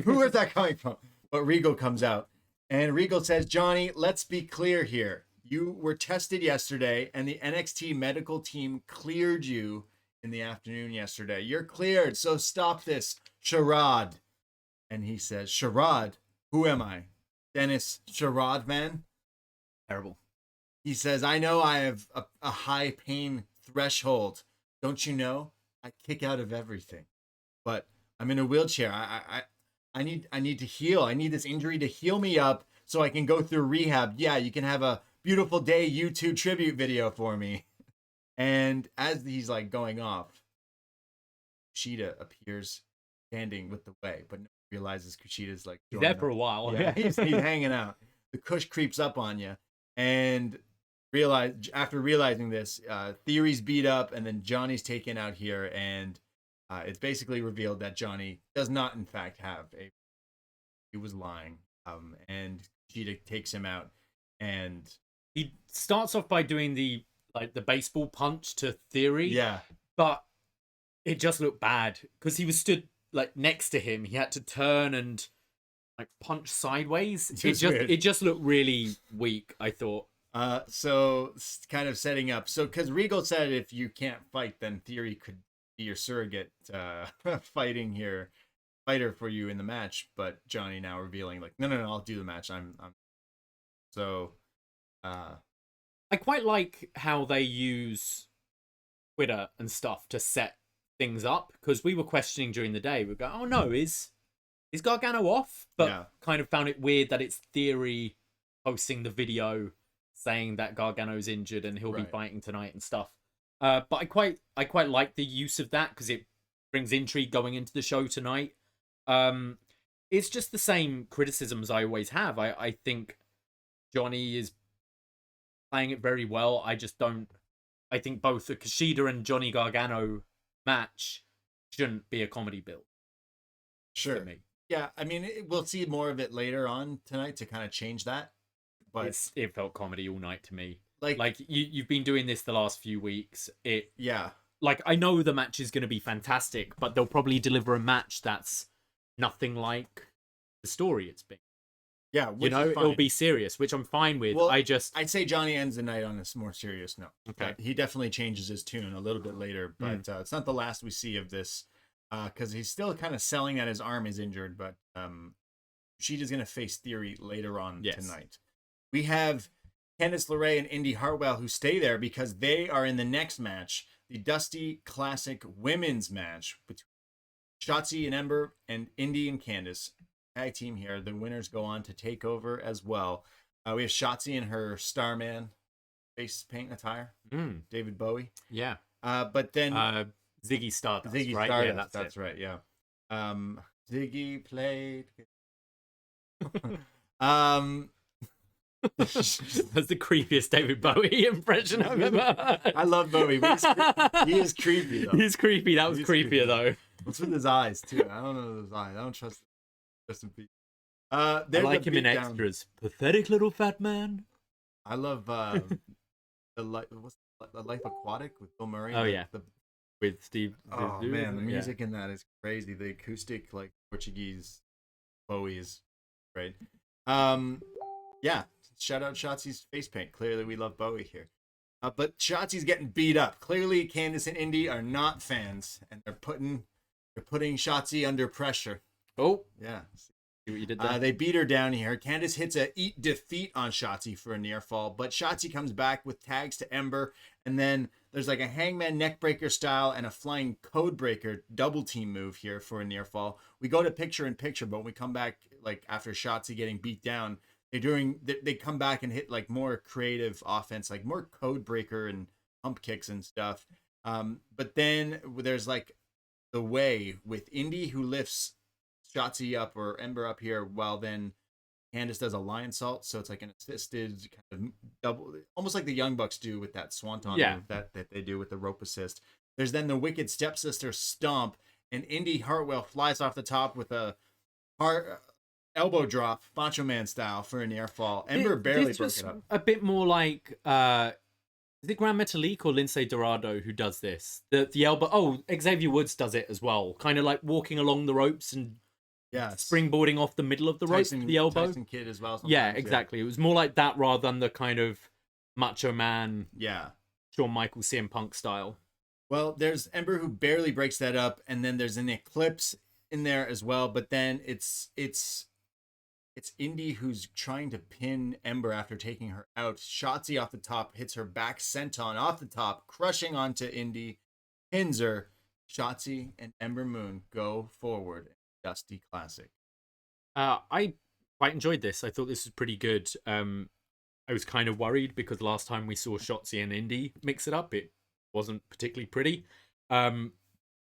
S2: Who is that coming from?" But Regal comes out. And Regal says, "Johnny, let's be clear here. You were tested yesterday, and the NXT medical team cleared you in the afternoon yesterday. You're cleared, so stop this charade." And he says, "Charade? Who am I? Dennis Charade Man?"
S3: Terrible.
S2: He says, "I know I have a high pain threshold. Don't you know? I kick out of everything. But I'm in a wheelchair. I need to heal. I need this injury to heal me up so I can go through rehab. Yeah, you can have a beautiful day YouTube tribute video for me." And as he's like going off, Kushida appears standing with The Way, but no one realizes Kushida's like
S3: He's there for a while.
S2: Yeah, he's hanging out. The Kush creeps up on you, and after realizing this, Theory's beat up, and then Johnny's taken out here, and it's basically revealed that Johnny does not, in fact, have he was lying. And Kushida takes him out, and
S3: He starts off by doing the baseball punch to Theory.
S2: yeah,
S3: But it just looked bad because he was stood like next to him. He had to turn and like punch sideways. It just looked really weak, I thought.
S2: So kind of setting up. So because Regal said if you can't fight, then Theory could be your surrogate fighter for you in the match, but Johnny now revealing like, no, I'll do the match. I'm so.
S3: I quite like how they use Twitter and stuff to set things up, because we were questioning during the day. We go, oh no, is Gargano off? But kind of found it weird that it's Theory posting the video saying that Gargano's injured and he'll be fighting tonight and stuff. But I quite like the use of that, because it brings intrigue going into the show tonight. It's just the same criticisms I always have. I think Johnny is playing it very well. I think both the Kushida and Johnny Gargano match shouldn't be a comedy build.
S2: Sure.
S3: For me.
S2: Yeah, I mean, we'll see more of it later on tonight to kind of change that. But
S3: it felt comedy all night to me. Like you've been doing this the last few weeks. Like, I know the match is going to be fantastic, but they'll probably deliver a match that's nothing like the story it's been.
S2: Yeah,
S3: it'll be serious, which I'm fine with.
S2: Well,
S3: I'd
S2: say Johnny ends the night on a more serious note.
S3: Okay.
S2: He definitely changes his tune a little bit later, but it's not the last we see of this, because he's still kind of selling that his arm is injured, but Kushida's going to face Theory later on tonight. We have Candice LeRae and Indy Hartwell, who stay there because they are in the next match, the Dusty Classic Women's match between Shotzi and Ember and Indy and Candice. Tag team here. The winners go on to TakeOver as well. We have Shotzi in her Starman face paint attire. David Bowie.
S3: Yeah.
S2: But then
S3: Ziggy Stardust.
S2: Ziggy
S3: right?
S2: Stardust.
S3: Yeah,
S2: that's right. Yeah. Ziggy played.
S3: That's the creepiest David Bowie impression I've ever heard.
S2: I love Bowie. He is creepy though.
S3: He's creepy. That was creepier though.
S2: What's with his eyes too? I don't know his eyes. I don't trust him.
S3: I like him in Extras. Pathetic little fat man.
S2: I love the Life Aquatic with Bill Murray.
S3: With Steve.
S2: Oh man, the music in that is crazy. The acoustic, like Portuguese Bowie is great. Yeah. Shout out Shotzi's face paint. Clearly, we love Bowie here. But Shotzi's getting beat up. Clearly, Candice and Indy are not fans, and they're putting Shotzi under pressure.
S3: Oh,
S2: yeah.
S3: See what you did there?
S2: They beat her down here. Candice hits a eat defeat on Shotzi for a near fall, but Shotzi comes back with tags to Ember, and then there's like a hangman neckbreaker style and a flying code breaker double team move here for a near fall. We go to picture in picture, but when we come back like after Shotzi getting beat down, they come back and hit like more creative offense, like more code breaker and pump kicks and stuff. But then there's like the way with Indy who lifts Shotzi up or Ember up here, while then Candice does a lion salt, so it's like an assisted kind of double, almost like the Young Bucks do with that swanton move that they do with the rope assist. There's then the wicked stepsister stomp, and Indy Hartwell flies off the top with a elbow drop, Macho Man style, for a near fall. Ember barely broke it up.
S3: A bit more like is it Grand Metalik or Lindsay Dorado who does this? The elbow. Oh, Xavier Woods does it as well. Kind of like walking along the ropes and springboarding off the middle of the rope, the elbow.
S2: Tyson Kidd as well.
S3: Yeah, exactly. Yeah. It was more like that rather than the kind of Macho Man, Shawn Michaels, CM Punk style.
S2: Well, there's Ember who barely breaks that up, and then there's an Eclipse in there as well. But then it's Indy who's trying to pin Ember after taking her out. Shotzi off the top hits her back senton off the top, crushing onto Indy, pins her. Shotzi and Ember Moon go forward. Dusty Classic.
S3: I quite enjoyed this. I thought this was pretty good. I was kind of worried because last time we saw Shotzi and Indy mix it up, it wasn't particularly pretty. But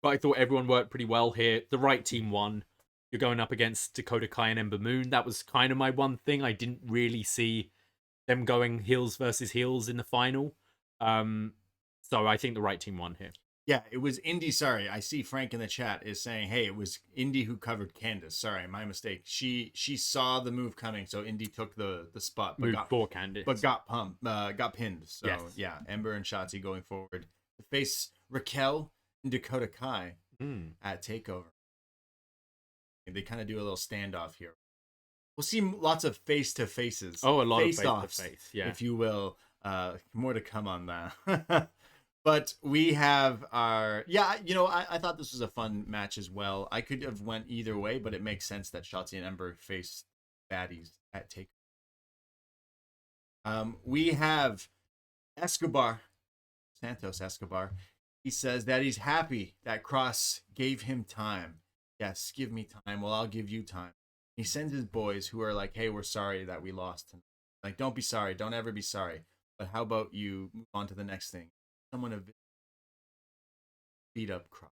S3: I thought everyone worked pretty well here. The right team won. You're going up against Dakota Kai and Ember Moon. That was kind of my one thing. I didn't really see them going heels versus heels in the final. So I think the right team won here.
S2: Yeah, it was Indy. Sorry, I see Frank in the chat is saying, hey, it was Indy who covered Candice. Sorry, my mistake. She saw the move coming, so Indy took the spot.
S3: Moved for Candice.
S2: But got pinned. So, yeah, Ember and Shotzi going forward to face Raquel and Dakota Kai at TakeOver. They kind of do a little standoff here. We'll see lots of face-to-faces.
S3: Oh, a lot of face-to-face,
S2: if you will. More to come on that. But we have our I thought this was a fun match as well. I could have went either way, but it makes sense that Shotzi and Ember face baddies at Take. We have Santos Escobar. He says that he's happy that Cross gave him time. Yes, give me time. Well, I'll give you time. He sends his boys who are like, hey, we're sorry that we lost tonight. Like, don't be sorry. Don't ever be sorry. But how about you move on to the next thing? Someone to beat up Cross.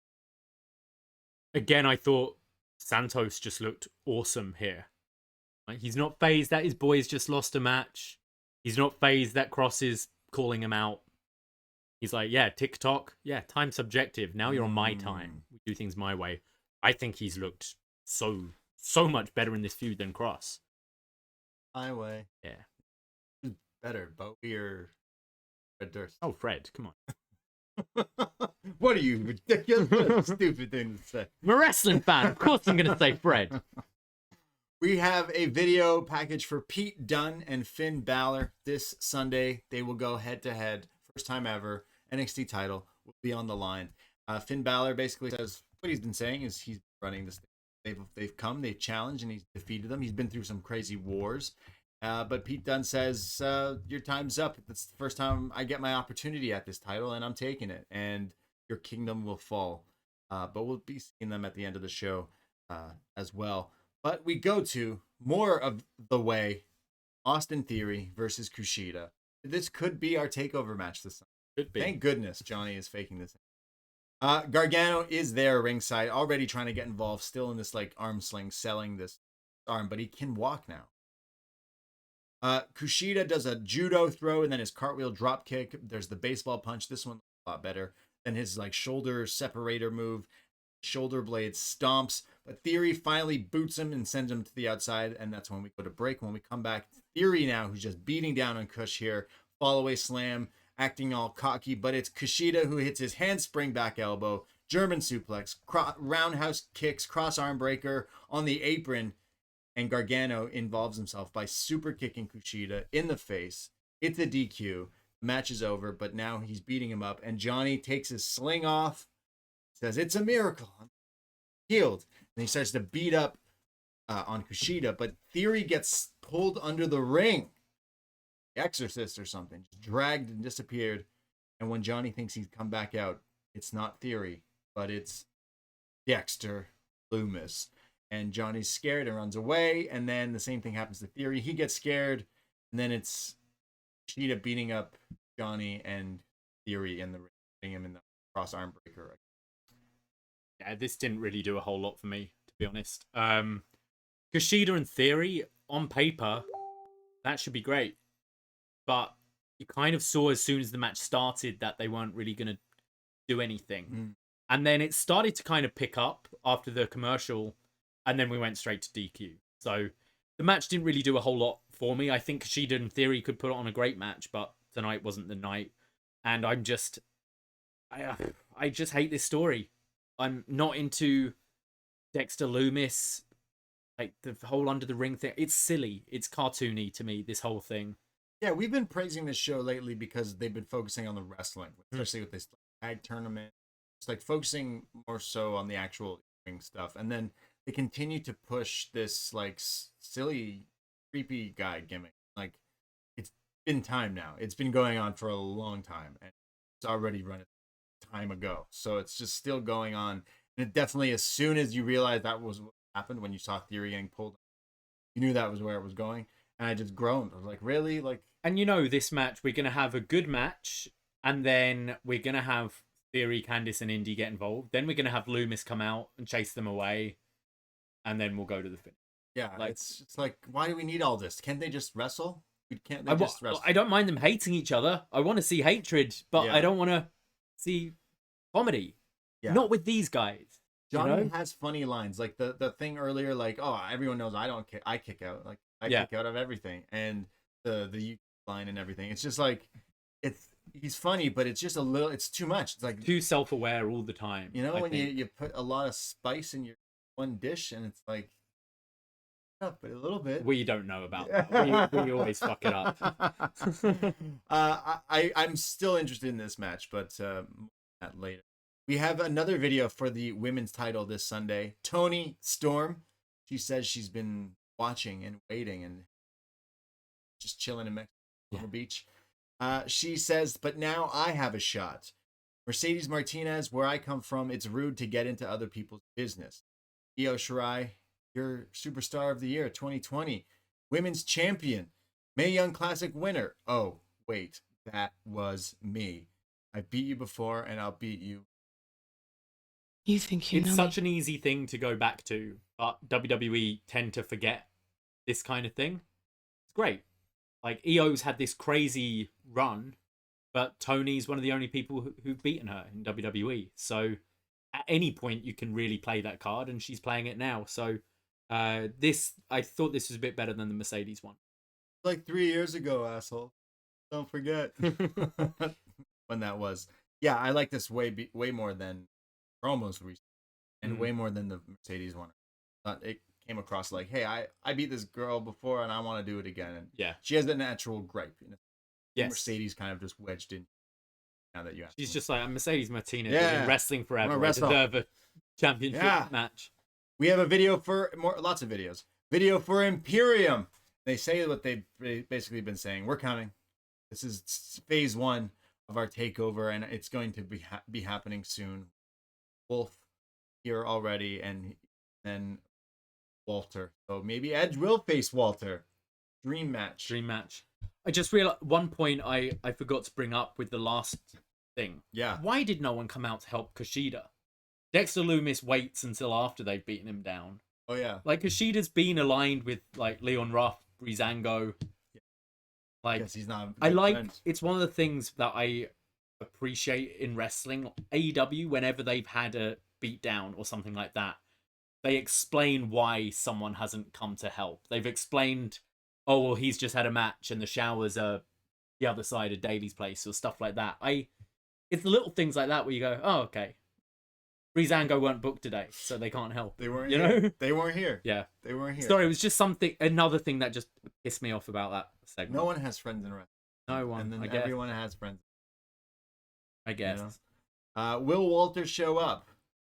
S3: Again, I thought Santos just looked awesome here. Like, he's not phased that his boys just lost a match. He's not phased that Cross is calling him out. He's like, yeah, TikTok. Yeah, time subjective. Now you're on my time. We do things my way. I think he's looked so much better in this feud than Cross.
S2: My way.
S3: Yeah.
S2: Who's better, Bowie or Fred Durst?
S3: Oh, Fred, come
S2: on. What are you, ridiculous? What a stupid thing to say.
S3: I'm a wrestling fan. Of course I'm going to say Fred.
S2: We have a video package for Pete Dunne and Finn Balor this Sunday. They will go head-to-head. First time ever. NXT title will be on the line. Finn Balor basically says what he's been saying is he's running this thing. They've challenged, and he's defeated them. He's been through some crazy wars. But Pete Dunne says, your time's up. It's the first time I get my opportunity at this title, and I'm taking it. And your kingdom will fall. But we'll be seeing them at the end of the show as well. But we go to more of the way, Austin Theory versus Kushida. This could be our takeover match this time.
S3: Could be.
S2: Thank goodness Johnny is faking this. Gargano is there ringside, already trying to get involved, still in this like arm sling, selling this arm, but he can walk now. Kushida does a judo throw and then his cartwheel drop kick. There's the baseball punch. This one a lot better than his like shoulder separator move. Shoulder blade stomps, but Theory finally boots him and sends him to the outside, and that's when we go to break. When we come back, Theory now, who's just beating down on Kush here, fall away slam, acting all cocky, but it's Kushida who hits his handspring back elbow, German suplex, roundhouse kicks, cross arm breaker on the apron, and Gargano involves himself by super kicking Kushida in the face. It's a DQ. The match is over, but now he's beating him up, and Johnny takes his sling off, says, it's a miracle. I'm healed. And he starts to beat up on Kushida, but Theory gets pulled under the ring. Exorcist or something. Just dragged and disappeared. And when Johnny thinks he's come back out, it's not Theory, but it's Dexter Loomis. And Johnny's scared and runs away. And then the same thing happens to Theory. He gets scared. And then it's Kushida beating up Johnny and Theory in the ring, putting him in the cross arm breaker.
S3: Yeah, this didn't really do a whole lot for me, to be honest. Kushida and Theory, on paper, that should be great. But you kind of saw as soon as the match started that they weren't really going to do anything. And then it started to kind of pick up after the commercial, and then we went straight to DQ. So the match didn't really do a whole lot for me. I think Kushida and Theory could put on a great match, but tonight wasn't the night. And I just hate this story. I'm not into Dexter Loomis, like the whole under the ring thing. It's silly. It's cartoony to me, this whole thing.
S2: Yeah, we've been praising this show lately because they've been focusing on the wrestling, especially with this tag tournament. It's like focusing more so on the actual ring stuff. And then they continue to push this like silly, creepy guy gimmick. Like, it's been time now. It's been going on for a long time. And it's already run time ago, so it's just still going on. And it definitely, as soon as you realize that was what happened when you saw Theory getting pulled, you knew that was where it was going, and I just groaned. I was like, really? Like,
S3: and this match, we're gonna have a good match, and then we're gonna have Theory, Candice, and Indy get involved. Then we're gonna have Loomis come out and chase them away, and then we'll go to the finish.
S2: Yeah,
S3: like,
S2: it's like, why do we need all this? Can't they just wrestle? Can't they just wrestle?
S3: I don't mind them hating each other. I want to see hatred, but I don't want to see comedy. Yeah. Not with these guys.
S2: Johnny has funny lines, like the thing earlier, like, oh, everyone knows I don't kick, I kick out, like I kick out of everything, and the line and everything. It's just like, he's funny, but it's just a little, it's too much. It's like
S3: too self-aware all the time.
S2: You know, when you put a lot of spice in your one dish, and it's like, up a little bit.
S3: We don't know about that. We always fuck it up.
S2: I'm still interested in this match, but that later. We have another video for the women's title this Sunday. Toni Storm. She says she's been watching and waiting and just chilling in Mexico Beach. She says, but now I have a shot. Mercedes Martinez, where I come from, it's rude to get into other people's business. Io Shirai, your superstar of the year 2020, women's champion, Mae Young Classic winner. Oh, wait, that was me. I beat you before and I'll beat you.
S4: You think you know
S3: It's such
S4: me?
S3: an easy thing to go back to, but WWE tend to forget this kind of thing. It's great. Like, Io's had this crazy run, but Tony's one of the only people who've beaten her in WWE. So at any point you can really play that card, and she's playing it now. So I thought this was a bit better than the Mercedes one.
S2: Like 3 years ago, asshole. Don't forget when that was. Yeah, I like this way more than promos recently, and way more than the Mercedes one. It came across like, hey, I beat this girl before and I want to do it again. And
S3: Yeah,
S2: she has a natural gripe.
S3: yes.
S2: Mercedes kind of just wedged in. Now that you asked
S3: She's
S2: me.
S3: just like, I'm Mercedes Martinez.
S2: Yeah.
S3: I've been wrestling forever. I
S2: wrestle.
S3: deserve a championship match.
S2: We have a video for lots of videos. Video for Imperium. They say what they've basically been saying. We're coming. This is phase 1 of our takeover, and it's going to be happening soon. Wolf here already, and then Walter. So maybe Edge will face Walter. Dream match.
S3: I just realized one point I forgot to bring up with the last thing.
S2: Yeah.
S3: Why did no one come out to help Kushida? Dexter Loomis waits until after they've beaten him down.
S2: Oh yeah.
S3: Like, Kushida's been aligned with like Leon Ruff, Breezango. Like,
S2: Guess he's not.
S3: I like, it's one of the things that I appreciate in wrestling. AEW, whenever they've had a beatdown or something like that, they explain why someone hasn't come to help. They've explained, oh, well, he's just had a match and the showers are the other side of Davie's place or stuff like that. It's the little things like that where you go, oh, okay. Breezango weren't booked today, so they can't help.
S2: They weren't.
S3: You
S2: here.
S3: know?
S2: They weren't here.
S3: Yeah.
S2: They weren't here.
S3: Sorry, it was just another thing that just pissed me off about that segment.
S2: No one has friends in wrestling.
S3: No one.
S2: And then
S3: I guess.
S2: everyone has friends.
S3: I guess.
S2: Will Walter show up?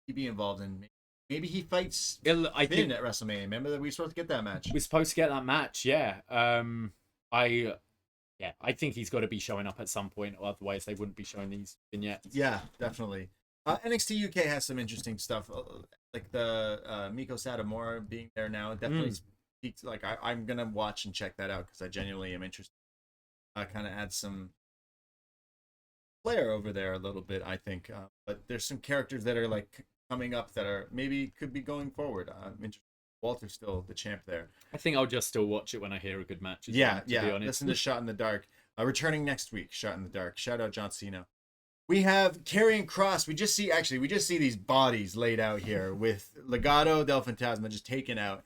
S2: He be involved in? Maybe he fights
S3: I
S2: Finn
S3: think
S2: at WrestleMania. Remember that we were supposed to get that match.
S3: we're supposed to get that match. Yeah. I think he's got to be showing up at some point, or otherwise they wouldn't be showing these vignettes.
S2: Yeah, definitely. NXT UK has some interesting stuff, like the Miko Satomura being there now. Definitely speaks. Like I'm gonna watch and check that out because I genuinely am interested. Kind of adds some flair over there a little bit, I think. But there's some characters that are like coming up that are maybe could be going forward. I'm interested. Walter's still the champ there.
S3: I think I'll just still watch it when I hear a good match.
S2: Yeah,
S3: to be honest.
S2: Listen to Shot in the Dark. Returning next week, Shot in the Dark. Shout out John Cena. We have Karrion Kross. We just see these bodies laid out here with Legado del Fantasma just taken out.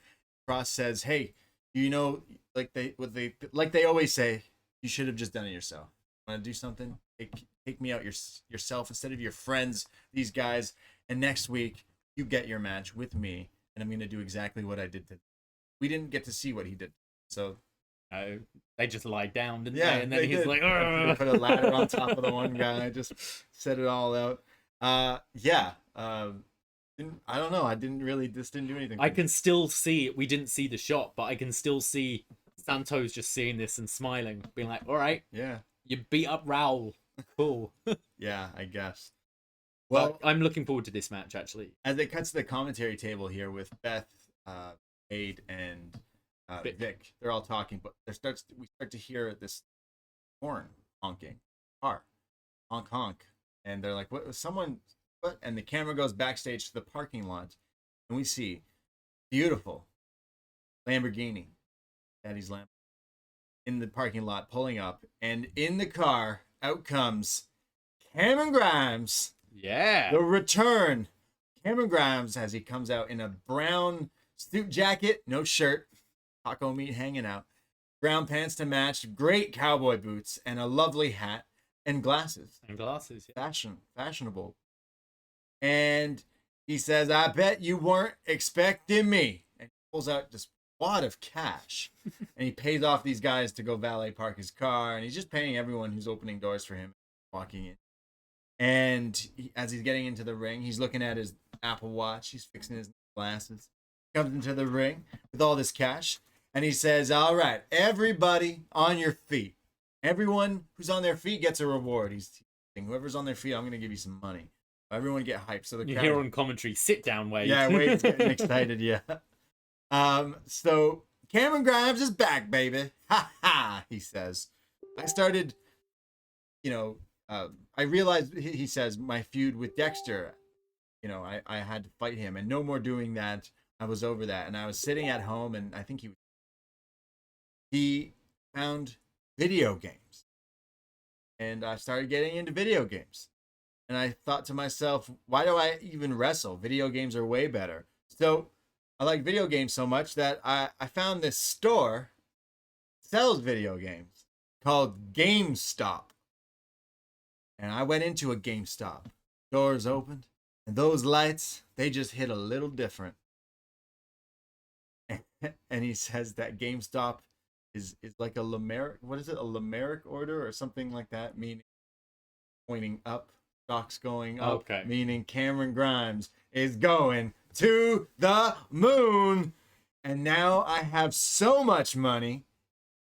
S2: Kross says, "Hey, you know, like they always say, you should have just done it yourself. Want to do something? Take me out yourself instead of your friends, these guys. And next week you get your match with me, and I'm gonna do exactly what I did to." We didn't get to see what he did, so.
S3: They just lied down, didn't
S2: Yeah,
S3: they? And then he's
S2: did.
S3: like,
S2: I put a ladder on top of the one guy. I just set it all out. I don't know. This didn't do anything.
S3: I can still see, we didn't see the shot, but I can still see Santos just seeing this and smiling, being like, all right,
S2: Yeah.
S3: you beat up Raul. Cool.
S2: Yeah, I guess.
S3: Well,
S2: Well,
S3: I'm looking forward to this match, actually.
S2: as it cuts to the commentary table here with Beth, Aid, and Vic, they're all talking, but we start to hear this horn honking, car, honk honk, and they're like, "What? Someone? What?" And the camera goes backstage to the parking lot, and we see beautiful Lamborghini, Daddy's Lamborghini, in the parking lot, pulling up, and in the car, out comes Cameron Grimes,
S3: Yeah.
S2: the return. Cameron Grimes, as he comes out in a brown suit jacket, no shirt, taco meat hanging out, brown pants to match, great cowboy boots, and a lovely hat and glasses.
S3: And glasses. Yeah.
S2: Fashionable. And he says, "I bet you weren't expecting me." And he pulls wad of cash. And he pays off these guys to go valet park his car. And he's just paying everyone who's opening doors for him, walking in. And as he's getting into the ring, he's looking at his Apple Watch. He's fixing his glasses. Comes into the ring with all this cash. And he says, all right, everybody on your feet. Everyone who's on their feet gets a reward. He's saying, whoever's on their feet, I'm going to give you some money. Everyone get hyped. So the
S3: You
S2: crowd,
S3: hear on commentary, sit down, Wade.
S2: yeah, Wade's getting excited, yeah. So Cameron Grimes is back, baby. Ha ha, he says. I started, I realized, he says, my feud with Dexter, I had to fight him, and no more doing that. I was over that. And I was sitting at home, and I think he found video games. And I started getting into video games. And I thought to myself, why do I even wrestle? Video games are way better. So I like video games so much that I found this store that sells video games called GameStop. And I went into a GameStop. Doors opened. And those lights, they just hit a little different. And he says that GameStop is like a Limerick, what is it? A Limerick order or something like that, meaning pointing up. Stocks going up,
S3: Okay.
S2: Meaning Cameron Grimes is going to the moon. And now I have so much money.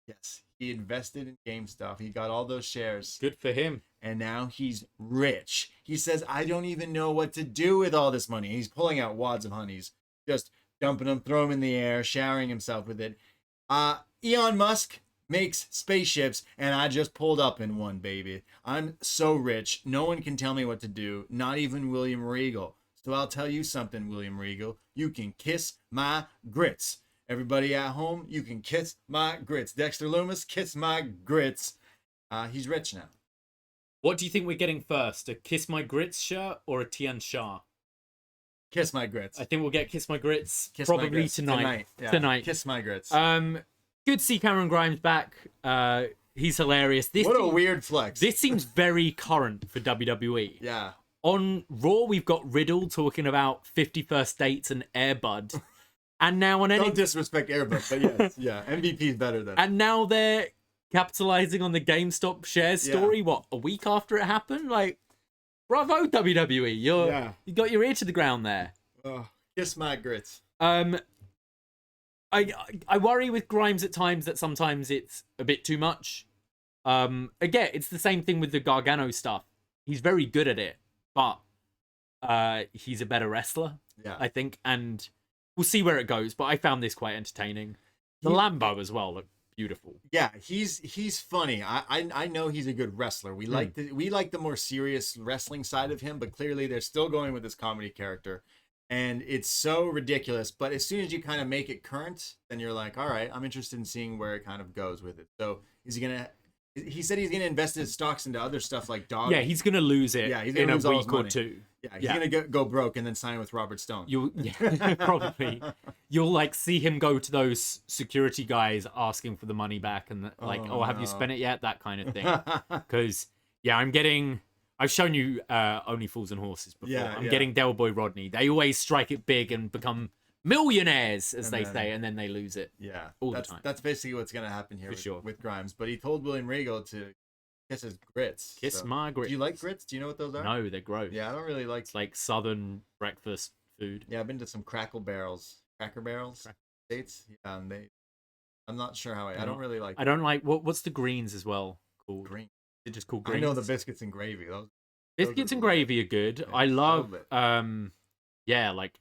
S2: Yes, he invested in GameStop. He got all those shares.
S3: Good for him.
S2: And now he's rich. He says, I don't even know what to do with all this money. He's pulling out wads of honeys, just dumping them, throw them in the air, showering himself with it. Elon Musk makes spaceships, and I just pulled up in one, baby. I'm so rich, no one can tell me what to do, not even William Regal. So I'll tell you something, William Regal. You can kiss my grits. Everybody at home, you can kiss my grits. Dexter Lumis, kiss my grits. He's rich now.
S3: What do you think we're getting first? A Kiss My Grits shirt or a Tian Sha?
S2: Kiss my grits.
S3: I think we'll get Kiss My Grits
S2: Kiss my
S3: probably
S2: grits.
S3: tonight.
S2: Yeah.
S3: Tonight.
S2: Kiss my grits.
S3: Good to see Cameron Grimes back. He's hilarious.
S2: What a weird flex.
S3: This seems very current for WWE.
S2: Yeah.
S3: On Raw, we've got Riddle talking about 51st Dates and Air Bud. And now on
S2: Don't disrespect Airbus, but yes, yeah, MVP is better than.
S3: And now they're capitalizing on the GameStop shares story.
S2: Yeah.
S3: What, a week after it happened? Like, bravo WWE, you got your ear to the ground there.
S2: Kiss my grits.
S3: I worry with Grimes at times that sometimes it's a bit too much. Again, it's the same thing with the Gargano stuff. He's very good at it, but he's a better wrestler, I think, and we'll see where it goes. But I found this quite entertaining. The Lambo as well looked beautiful.
S2: Yeah, he's funny. I know he's a good wrestler. We like the more serious wrestling side of him, but clearly they're still going with this comedy character. And it's so ridiculous, but as soon as you kind of make it current, then you're like, all right, I'm interested in seeing where it kind of goes with it. So he said he's gonna invest his stocks into other stuff like dog.
S3: Yeah, he's gonna lose it
S2: he's
S3: in
S2: gonna
S3: a
S2: lose all his
S3: week or
S2: money.
S3: two.
S2: Yeah, he's gonna go broke and then sign with Robert Stone.
S3: Probably. You'll like see him go to those security guys asking for the money back and like, have you spent it yet? That kind of thing. Because I've shown you Only Fools and Horses before. I'm getting Del Boy Rodney. They always strike it big and become millionaires, as they say, and then they lose it.
S2: Yeah,
S3: all the time.
S2: That's basically what's gonna happen here with Grimes. But he told William Regal to kiss his grits.
S3: Kiss my grits.
S2: Do you like grits? Do you know what those are?
S3: No, they're gross.
S2: Yeah, I don't really like.
S3: It's like southern breakfast food.
S2: Yeah, I've been to some Cracker Barrels states. Yeah, and I'm not sure how I don't really like.
S3: I don't like what's the greens as well called?
S2: Green.
S3: It's just called greens.
S2: I know the biscuits and gravy.
S3: Biscuits and gravy are good.
S2: Yeah,
S3: I love like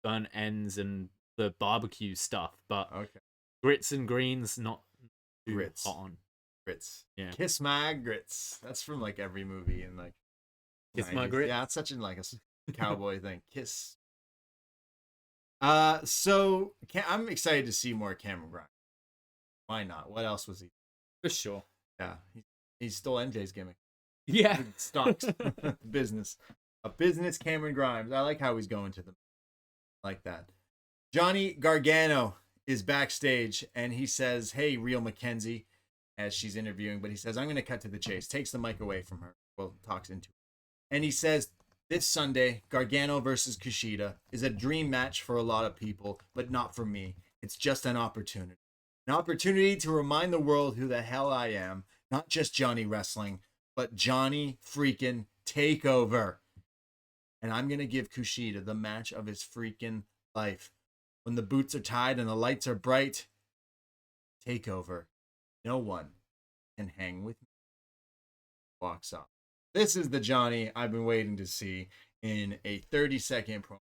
S3: burnt ends and the barbecue stuff, but grits and greens not too
S2: grits.
S3: Hot on.
S2: Grits.
S3: Yeah.
S2: Kiss my grits. That's from like every movie in like
S3: Kiss
S2: 90s.
S3: my grits.
S2: Yeah, it's such a cowboy thing. Kiss. So I'm excited to see more Cameron Grimes. Why not? What else was he?
S3: For sure.
S2: Yeah, he stole MJ's gimmick.
S3: Yeah.
S2: Stocks. Business. A business Cameron Grimes. I like how he's going to them. Like that. Johnny Gargano is backstage and he says, hey, Real Mackenzie, as she's interviewing, but he says, I'm going to cut to the chase. Takes the mic away from her. Well, talks into it. And he says, this Sunday, Gargano versus Kushida is a dream match for a lot of people, but not for me. It's just an opportunity. An opportunity to remind the world who the hell I am. Not just Johnny Wrestling, but Johnny freaking TakeOver. And I'm going to give Kushida the match of his freaking life. When the boots are tied and the lights are bright, TakeOver. No one can hang with me. Walks off. This is the Johnny I've been waiting to see in a 30-second promo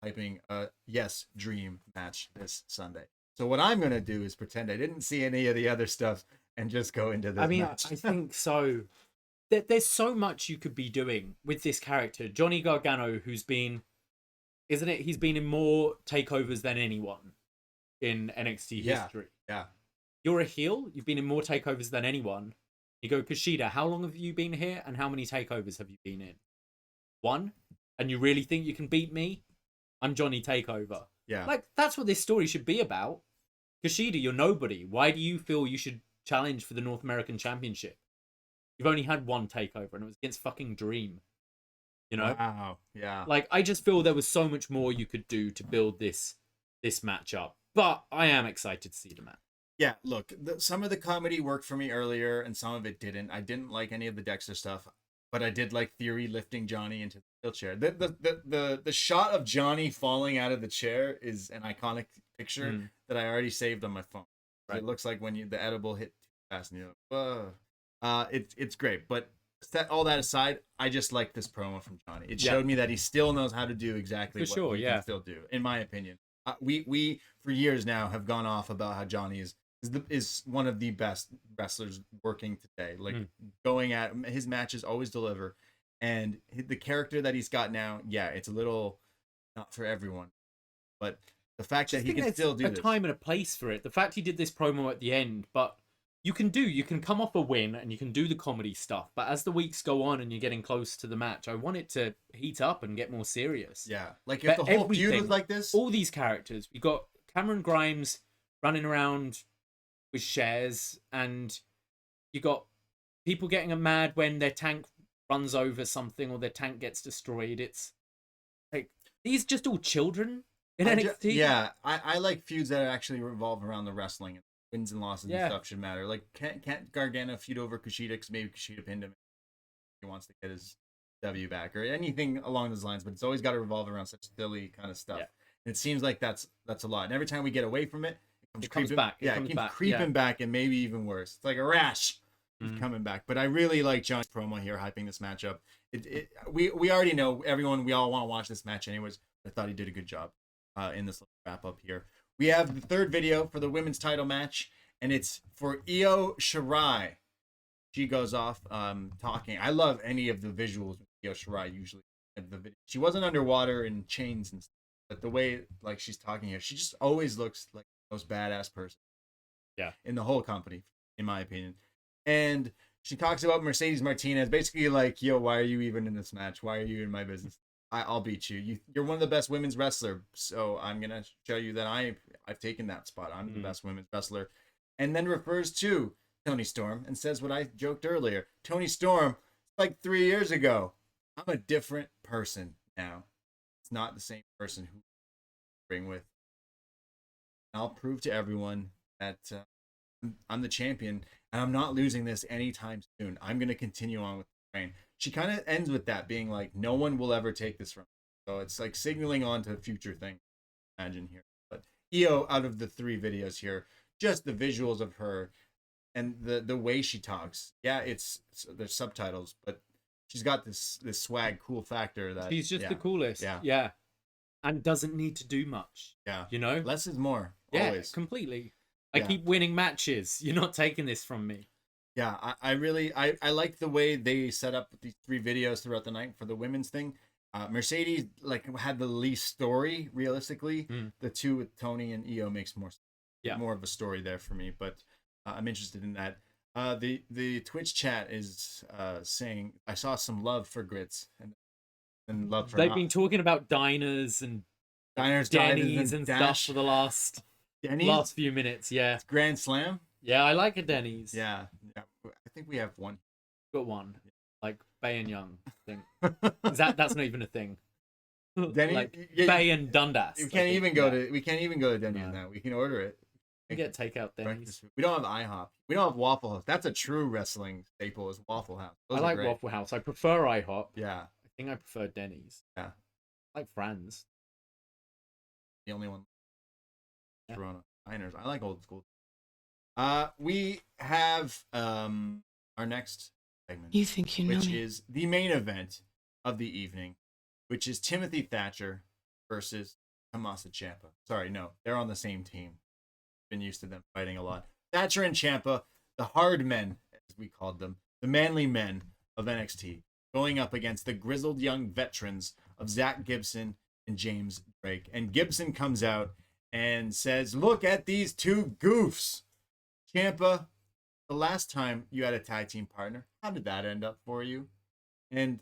S2: hyping a yes dream match this Sunday. So what I'm going to do is pretend I didn't see any of the other stuff and just go into this match.
S3: I think so. There's so much you could be doing with this character. Johnny Gargano, who's been, isn't it? He's been in more takeovers than anyone in NXT history.
S2: Yeah.
S3: You're a heel. You've been in more takeovers than anyone. You go, Kushida, how long have you been here and how many takeovers have you been in? 1? And you really think you can beat me? I'm Johnny TakeOver.
S2: Yeah.
S3: Like, that's what this story should be about. Kushida, you're nobody. Why do you feel you should challenge for the North American Championship? You've only had one takeover and it was against fucking Dream. You know?
S2: Wow. Yeah.
S3: Like, I just feel there was so much more you could do to build this match up. But I am excited to see the match.
S2: Yeah, look, some of the comedy worked for me earlier and some of it didn't. I didn't like any of the Dexter stuff, but I did like Theory lifting Johnny into the wheelchair. The shot of Johnny falling out of the chair is an iconic picture that I already saved on my phone. Right. It looks like when the edible hit too fast and you're like, whoa. It's great, but set all that aside, I just like this promo from Johnny. It showed me that he still knows how to do exactly what he can still do, in my opinion. We for years now have gone off about how Johnny is one of the best wrestlers working today. Like going at his matches always deliver, and the character that he's got now, it's a little not for everyone, but the fact that he can still do
S3: a time and a place for it. The fact he did this promo at the end, but you can come off a win and you can do the comedy stuff, but as the weeks go on and you're getting close to the match, I want it to heat up and get more serious.
S2: Yeah, like if the whole feud was like this,
S3: all these characters, we got Cameron Grimes running around with shares, and you got people getting mad when their tank runs over something or their tank gets destroyed. It's like these just all children in NXT.
S2: I like feuds that actually revolve around the wrestling. Wins and losses and stuff should matter. Like can't Gargano feud over Kushida because maybe Kushida pinned him. He wants to get his W back or anything along those lines, but it's always got to revolve around such silly kind of stuff. Yeah. And it seems like that's a lot. And every time we get away from it, it comes back. It keeps creeping back, and maybe even worse. It's like a rash coming back. But I really like John's promo here, hyping this matchup. We already know everyone. We all want to watch this match anyways. I thought he did a good job in this wrap up here. We have the third video for the women's title match, and it's for Io Shirai. She goes off talking. I love any of the visuals with Io Shirai usually. She wasn't underwater in chains and stuff, but the way like she's talking here, she just always looks like the most badass person.
S3: Yeah. In
S2: the whole company, in my opinion. And she talks about Mercedes Martinez, basically like, yo, why are you even in this match? Why are you in my business? I'll beat you. You're one of the best women's wrestler, so I'm gonna show you that I've taken that spot. I'm the best women's wrestler, and then refers to Toni Storm and says what I joked earlier. Toni Storm, like 3 years ago, I'm a different person now. It's not the same person who I bring with. I'll prove to everyone that I'm the champion, and I'm not losing this anytime soon. I'm gonna continue on with the reign. She kind of ends with that being like, no one will ever take this from me. So it's like signaling on to future things. Imagine here. But Io, out of the 3 videos here, just the visuals of her and the way she talks. Yeah, there's subtitles, but she's got this swag, cool factor that
S3: she's just the coolest. Yeah. And doesn't need to do much.
S2: Yeah.
S3: You know?
S2: Less is more.
S3: Yeah,
S2: always.
S3: Completely. I keep winning matches. You're not taking this from me.
S2: Yeah, I really like the way they set up these 3 videos throughout the night for the women's thing. Mercedes like had the least story realistically. The 2 with Toni and Io makes more of a story there for me, but I'm interested in that. The Twitch chat is saying I saw some love for Grits and love for.
S3: They've been talking about diners and Denny's and stuff for the last few minutes. Yeah,
S2: it's Grand Slam.
S3: Yeah, I like a Denny's.
S2: Yeah. I think we have one.
S3: Got one, like Bay and Young thing. That's not even a thing.
S2: Denny,
S3: like Bay and Dundas.
S2: We can't even go to Denny's now. We can order it.
S3: We get takeout Denny's.
S2: We don't have IHOP. We don't have Waffle House. That's a true wrestling staple is Waffle House. Those
S3: I
S2: are
S3: like
S2: great.
S3: Waffle House. I prefer IHOP.
S2: Yeah.
S3: I think I prefer Denny's.
S2: Yeah.
S3: I like Franz.
S2: The only one.
S3: Yeah.
S2: Corona. Niners. I like old school. We have our next segment.
S4: You think you know
S2: which
S4: me?
S2: is the main event of the evening, which is Timothy Thatcher versus Tommaso Ciampa. Sorry, no, they're on the same team. Been used to them fighting a lot. Thatcher and Ciampa, the hard men, as we called them, the manly men of NXT, going up against the grizzled young veterans of Zach Gibson and James Drake. And Gibson comes out and says, "Look at these two goofs." Ciampa, the last time you had a tag team partner, how did that end up for you? And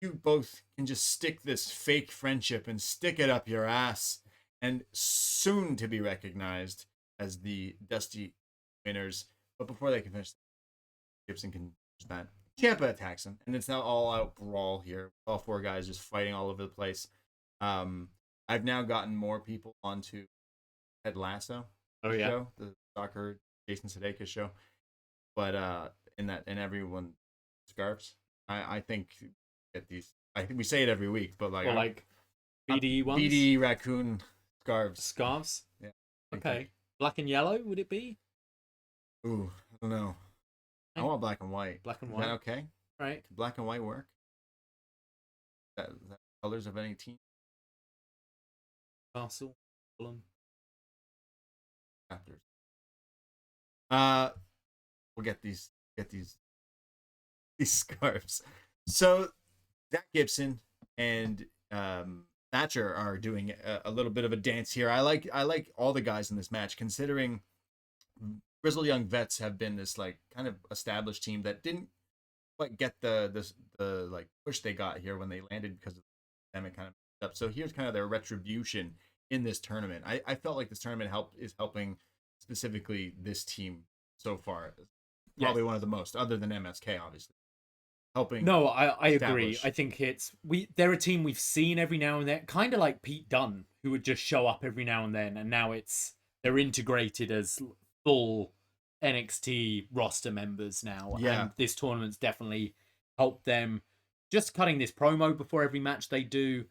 S2: you both can just stick this fake friendship and stick it up your ass, and soon to be recognized as the Dusty winners. But before they can finish, Gibson can finish that. Ciampa attacks him, and it's now all-out brawl here. All four guys just fighting all over the place. I've now gotten more people onto Ted Lasso.
S3: Oh yeah,
S2: Show, the soccer Jason Sudeikis show. But in everyone scarves. I think get these. I think we say it every week, but like
S3: BDE ones,
S2: BDE raccoon scarves.
S3: scarves.
S2: Yeah.
S3: Okay, black and yellow would it be?
S2: Ooh, I don't know. I want black and white.
S3: Black and
S2: Is
S3: white.
S2: that okay?
S3: Right.
S2: Could black and white work? That colors of any team
S3: Castle. Fulham.
S2: chapters. We'll get these scarves. So Zach Gibson and Thatcher are doing a little bit of a dance here. I like all the guys in this match, considering Grizzled Young Vets have been this like kind of established team that didn't quite get the like push they got here when they landed because of the pandemic kind of messed up. So here's kind of their retribution in this tournament. I felt like this tournament is helping specifically this team so far. Probably one of the most, other than MSK, obviously. Helping.
S3: No, I agree.
S2: establish.
S3: I think they're a team we've seen every now and then, kind of like Pete Dunne, who would just show up every now and then, and now they're integrated as full NXT roster members now.
S2: Yeah.
S3: And this tournament's definitely helped them. Just cutting this promo before every match they do,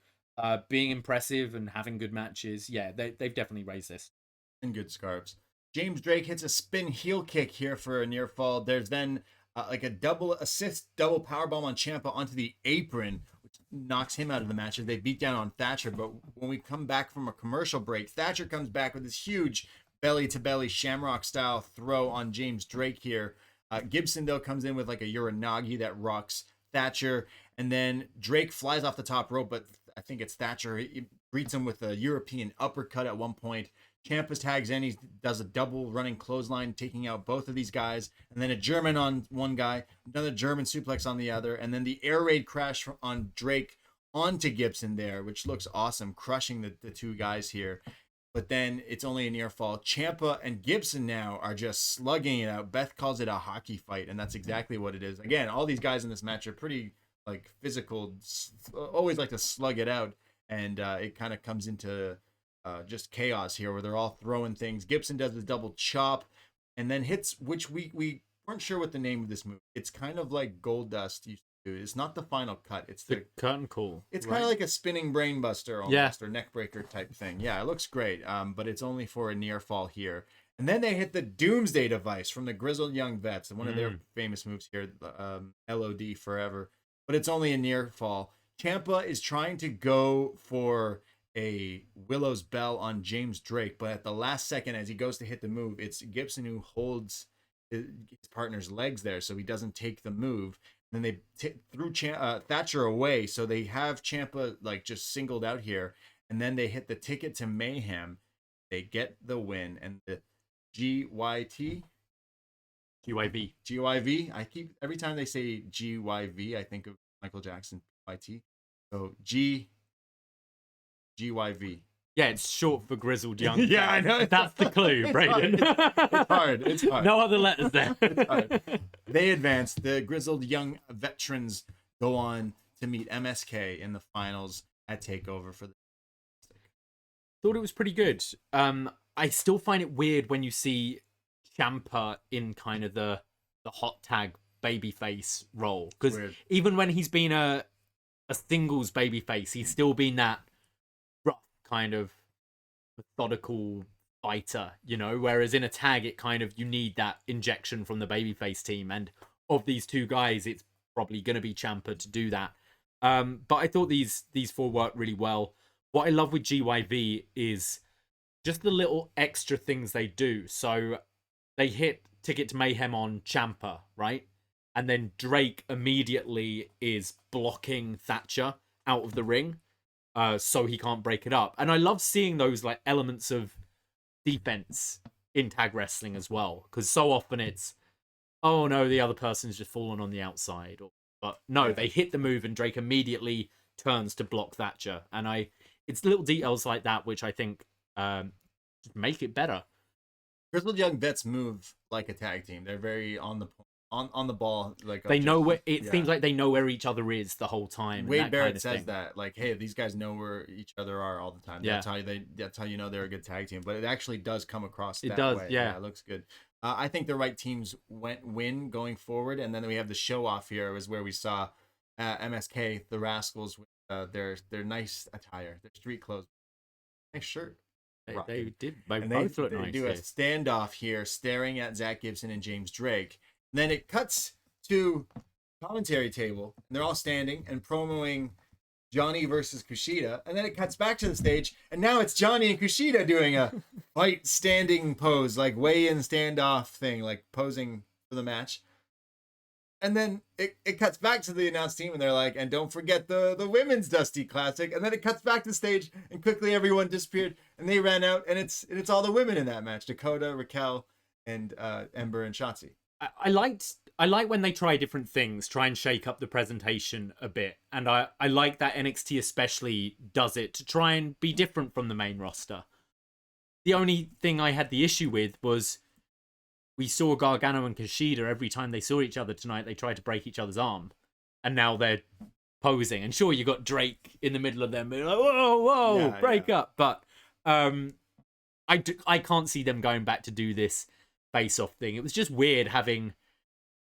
S3: being impressive and having good matches. Yeah, they've definitely raised this.
S2: And good scarves. James Drake hits a spin heel kick here for a near fall. There's then like a double assist, double powerbomb on Ciampa onto the apron, which knocks him out of the match as they beat down on Thatcher. But when we come back from a commercial break, Thatcher comes back with this huge belly-to-belly shamrock-style throw on James Drake here. Gibson, though, comes in with like a Uranagi that rocks Thatcher. And then Drake flies off the top rope, but I think it's Thatcher. He greets him with a European uppercut at one point. Ciampa tags in. He does a double running clothesline, taking out both of these guys. And then a German on one guy, another German suplex on the other. And then the air raid crash on Drake onto Gibson there, which looks awesome, crushing the two guys here. But then it's only a near fall. Ciampa and Gibson now are just slugging it out. Beth calls it a hockey fight, and that's exactly what it is. Again, all these guys in this match are pretty like physical, always like to slug it out. And it kind of comes into just chaos here where they're all throwing things. Gibson does his double chop and then hits, which we weren't sure what the name of this move. It's kind of like Goldust used to do. It's not the final cut. It's the
S3: curtain call.
S2: It's kind of like a spinning brain buster almost, or neck breaker type thing. Yeah, it looks great. But it's only for a near fall here. And then they hit the Doomsday Device from the Grizzled Young Vets, and one of their famous moves here, LOD forever. But it's only a near fall. Ciampa is trying to go for a Willow's Bell on James Drake, but at the last second, as he goes to hit the move, it's Gibson who holds his partner's legs there, so he doesn't take the move. And then they threw Thatcher away, so they have Ciampa like just singled out here, and then they hit the Ticket to Mayhem. They get the win, and the GYV. I keep every time they say GYV, I think of Michael Jackson. YT. So GYV.
S3: Yeah, it's short for Grizzled Young.
S2: Yeah, I know.
S3: That's the clue, Braden.
S2: It's hard.
S3: No other letters there.
S2: They advance. The Grizzled Young Veterans go on to meet MSK in the finals at TakeOver for the.
S3: Thought it was pretty good. I still find it weird when you see Champa in kind of the hot tag babyface role, because even when he's been a singles babyface, he's still been that rough kind of methodical fighter, you know. Whereas in a tag, it kind of you need that injection from the babyface team, and of these two guys, it's probably going to be Champa to do that. But I thought these four worked really well. What I love with GYV is just the little extra things they do. So they hit Ticket to Mayhem on Champa, right? And then Drake immediately is blocking Thatcher out of the ring, so he can't break it up. And I love seeing those like elements of defense in tag wrestling as well, because so often it's, oh no, the other person's just fallen on the outside. But no, they hit the move and Drake immediately turns to block Thatcher. And it's little details like that which I think make it better.
S2: Grizzled Young Vets move like a tag team. They're very on the ball. Like
S3: they know where it seems like they know where each other is the whole time.
S2: Wade Barrett says that, like, hey, these guys know where each other are all the time. That's how you know they're a good tag team. But it actually does come across that way. Yeah, it looks good. I think the right teams win going forward, and then we have the show off here is where we saw MSK, the Rascals, with their nice attire, their street clothes, nice shirt.
S3: They did. They
S2: both
S3: look nice.
S2: They do a standoff here, staring at Zach Gibson and James Drake. And then it cuts to commentary table, and they're all standing and promoing Johnny versus Kushida. And then it cuts back to the stage, and now it's Johnny and Kushida doing a fight standing pose, like weigh-in standoff thing, like posing for the match. And then it cuts back to the announce team, and they're like, and don't forget the women's Dusty Classic. And then it cuts back to the stage, and quickly everyone disappeared, and they ran out, and it's all the women in that match: Dakota, Raquel, and Ember and Shotzi.
S3: I like when they try different things, try and shake up the presentation a bit, and I like that NXT especially does it to try and be different from the main roster. The only thing I had the issue with was we saw Gargano and Kushida every time they saw each other tonight. They tried to break each other's arm, and now they're posing. And sure, you got Drake in the middle of them, like, whoa, break up. But I can't see them going back to do this face-off thing. It was just weird having,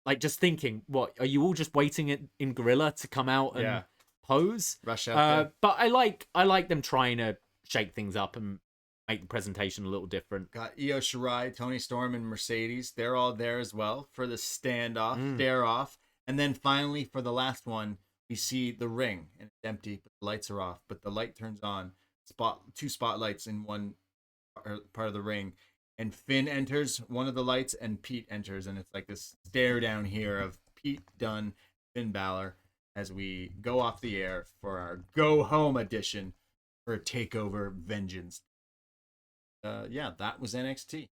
S3: like, just thinking, what, are you all just waiting in Gorilla to come out and pose?
S2: Rush out.
S3: But I like them trying to shake things up and make the presentation a little different.
S2: Got Io Shirai, Tony Storm, and Mercedes. They're all there as well for the standoff, stare off. And then finally, for the last one, we see the ring, and it's empty, but the lights are off. But the light turns on. Two spotlights in one part of the ring. And Finn enters one of the lights, and Pete enters. And it's like this stare down here of Pete Dunne, Finn Balor, as we go off the air for our Go Home edition for TakeOver Vengeance. That was NXT.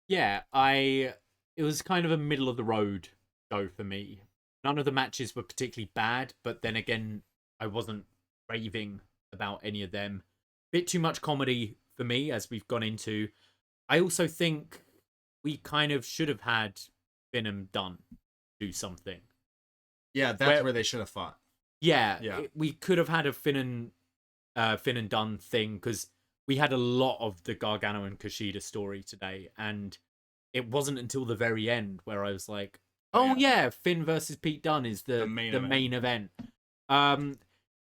S3: Yeah, it was kind of a middle of the road show for me. None of the matches were particularly bad, but then again, I wasn't raving about any of them. Bit too much comedy for me, as we've gone into. I also think we kind of should have had Finn and Dunne do something.
S2: Yeah, that's where they should have fought.
S3: Yeah. We could have had a Finn and Dunne thing, because we had a lot of the Gargano and Kushida story today, and it wasn't until the very end where I was like, Finn versus Pete Dunne is the main event.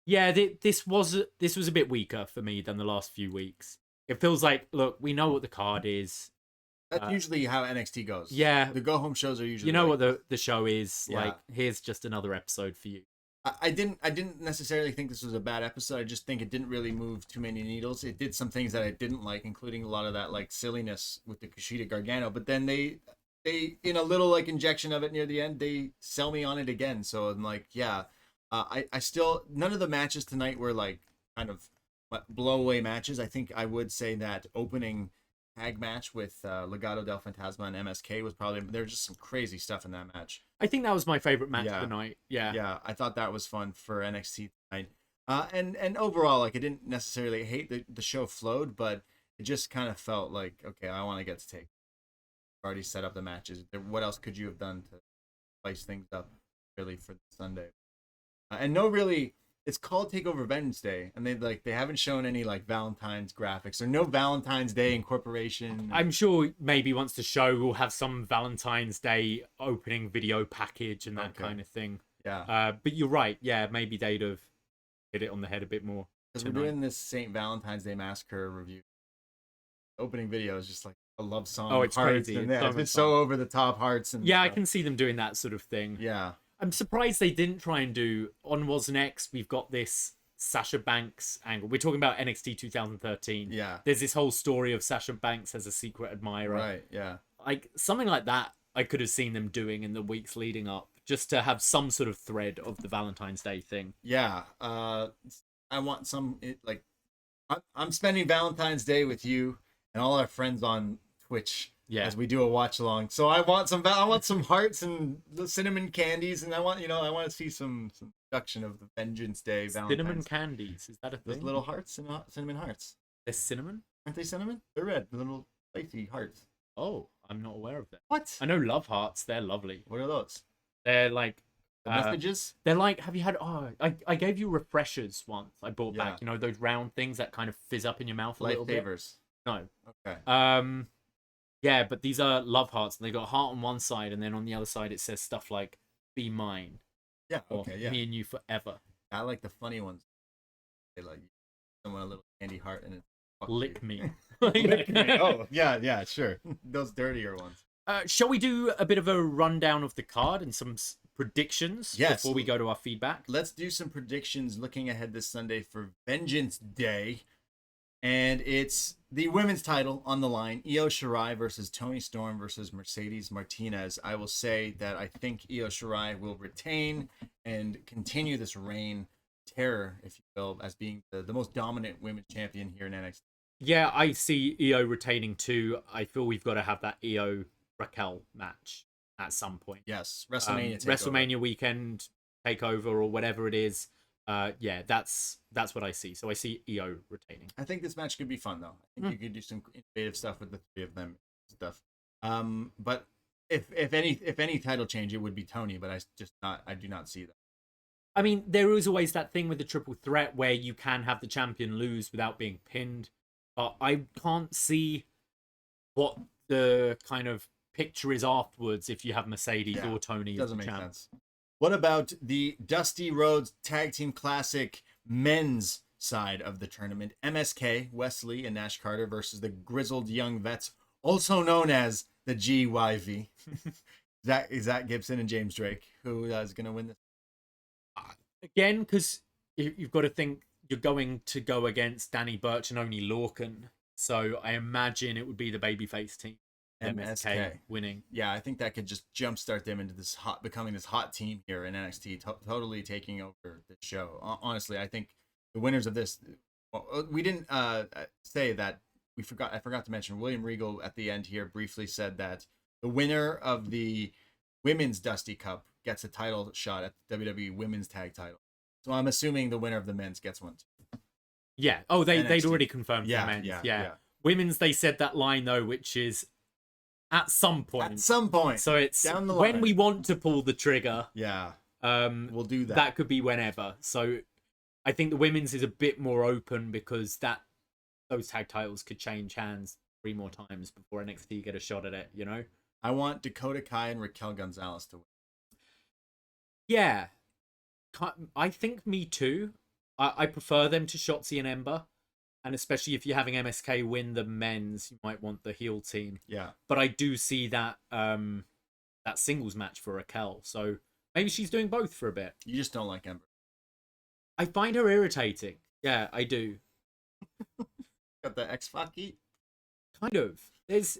S3: This was a bit weaker for me than the last few weeks. It feels like, look, we know what the card is.
S2: That's usually how NXT goes.
S3: Yeah.
S2: The go-home shows are usually...
S3: You know what the show is. Yeah. Like, here's just another episode for you.
S2: I didn't necessarily think this was a bad episode. I just think it didn't really move too many needles. It did some things that I didn't like, including a lot of that, like, silliness with the Kushida Gargano. But then they in a little, like, injection of it near the end, they sell me on it again. So I'm like, I still... None of the matches tonight were, like, kind of blow-away matches. I think I would say that opening tag match with Legado del Fantasma and MSK was probably... There's just some crazy stuff in that match.
S3: I think that was my favorite match of the night.
S2: Yeah, I thought that was fun for NXT tonight. And overall, like, I didn't necessarily hate the show flowed, but it just kind of felt like, okay, I want to get to take. Already set up the matches. What else could you have done to spice things up, really, for Sunday? And no, really, it's called TakeOver V-Day, and they haven't shown any like Valentine's graphics or no Valentine's Day incorporation.
S3: I'm sure maybe once the show will have some Valentine's Day opening video package and that kind of thing.
S2: Yeah.
S3: But you're right. Yeah, maybe they'd have hit it on the head a bit more.
S2: Because we're doing this St. Valentine's Day Massacre review. Opening video is just like a love song.
S3: Oh, it's
S2: hearts,
S3: crazy.
S2: And
S3: It's
S2: it's
S3: so
S2: so over the top hearts. And
S3: yeah, I
S2: stuff.
S3: can see them doing that sort of thing.
S2: Yeah.
S3: I'm surprised they didn't try and do on What's Next. We've got this Sasha Banks angle. We're talking about NXT 2013.
S2: Yeah.
S3: There's this whole story of Sasha Banks as a secret admirer.
S2: Right. Yeah.
S3: Like something like that, I could have seen them doing in the weeks leading up, just to have some sort of thread of the Valentine's Day thing.
S2: Yeah. I want I'm spending Valentine's Day with you and all our friends on Twitch.
S3: Yeah.
S2: As we do a watch along, so I want some hearts and the cinnamon candies, and I want to see some production of the Vengeance Day Valentine's.
S3: Cinnamon candies, is that a thing?
S2: Those little hearts and cinnamon hearts.
S3: They're cinnamon?
S2: Aren't they cinnamon? They're red, the little spicy hearts.
S3: Oh, I'm not aware of that.
S2: What?
S3: I know love hearts. They're lovely.
S2: What are those?
S3: They're like
S2: The messages?
S3: They're like, have you had? Oh, I gave you refreshers once. I bought
S2: Yeah.
S3: back. You know those round things that kind of fizz up in your mouth a little bit.
S2: Lifesavers.
S3: No.
S2: Okay.
S3: Yeah, but these are love hearts, and they got a heart on one side, and then on the other side it says stuff like "Be mine."
S2: Yeah.
S3: Or,
S2: Okay. Yeah.
S3: Me and you forever.
S2: I like the funny ones. They like someone a little candy heart and it's
S3: Lick me.
S2: Lick me. Oh yeah, yeah, sure. Those dirtier ones.
S3: Shall we do a bit of a rundown of the card and some predictions
S2: Yes.
S3: before we go to our feedback?
S2: Let's do some predictions looking ahead this Sunday for Vengeance Day. And it's the women's title on the line. Io Shirai versus Toni Storm versus Mercedes Martinez. I will say that I think Io Shirai will retain and continue this reign terror, if you will, as being the most dominant women's champion here in NXT.
S3: Yeah, I see Io retaining too. I feel we've got to have that Io Raquel match at some point.
S2: Yes, WrestleMania.
S3: WrestleMania weekend takeover or whatever it is. Yeah, that's what I see. So I see Io retaining.
S2: I think this match could be fun though. I think you could do some innovative stuff with the three of them stuff. But if any title change, it would be Tony. But I do not see that.
S3: I mean, there is always that thing with the triple threat where you can have the champion lose without being pinned. But I can't see what the kind of picture is afterwards if you have Mercedes or Tony.
S2: Doesn't make sense. What about the Dusty Rhodes Tag Team Classic men's side of the tournament? MSK, Wesley, and Nash Carter versus the Grizzled Young Vets, also known as the GYV. Zach Gibson and James Drake, who is going to win this?
S3: Again, because you've got to think you're going to go against Danny Burch and Oney Lorcan. So I imagine it would be the babyface team. MSK winning.
S2: Yeah, I think that could just jumpstart them into becoming this hot team here in NXT, totally taking over the show. Honestly, I think the winners of this. Well, we didn't say that. I forgot to mention William Regal at the end here briefly said that the winner of the Women's Dusty Cup gets a title shot at the WWE Women's Tag Title. So I'm assuming the winner of the men's gets one too.
S3: Yeah. Oh, they'd
S2: NXT.
S3: already confirmed the men's. Yeah. Women's, they said that line though, which is. At some point. So it's
S2: down the
S3: when
S2: line.
S3: we want to pull the trigger.
S2: Yeah.
S3: We'll
S2: do that.
S3: That could be whenever. So I think the women's is a bit more open because those tag titles could change hands 3 more times before NXT get a shot at it, you know?
S2: I want Dakota Kai and Raquel Gonzalez to win.
S3: Yeah. I think me too. I prefer them to Shotzi and Ember. And especially if you're having MSK win the men's, you might want the heel team.
S2: Yeah.
S3: But I do see that that singles match for Raquel. So maybe she's doing both for a bit.
S2: You just don't like Ember.
S3: I find her irritating. Yeah, I do.
S2: Got the X-Facky?
S3: Kind of. There's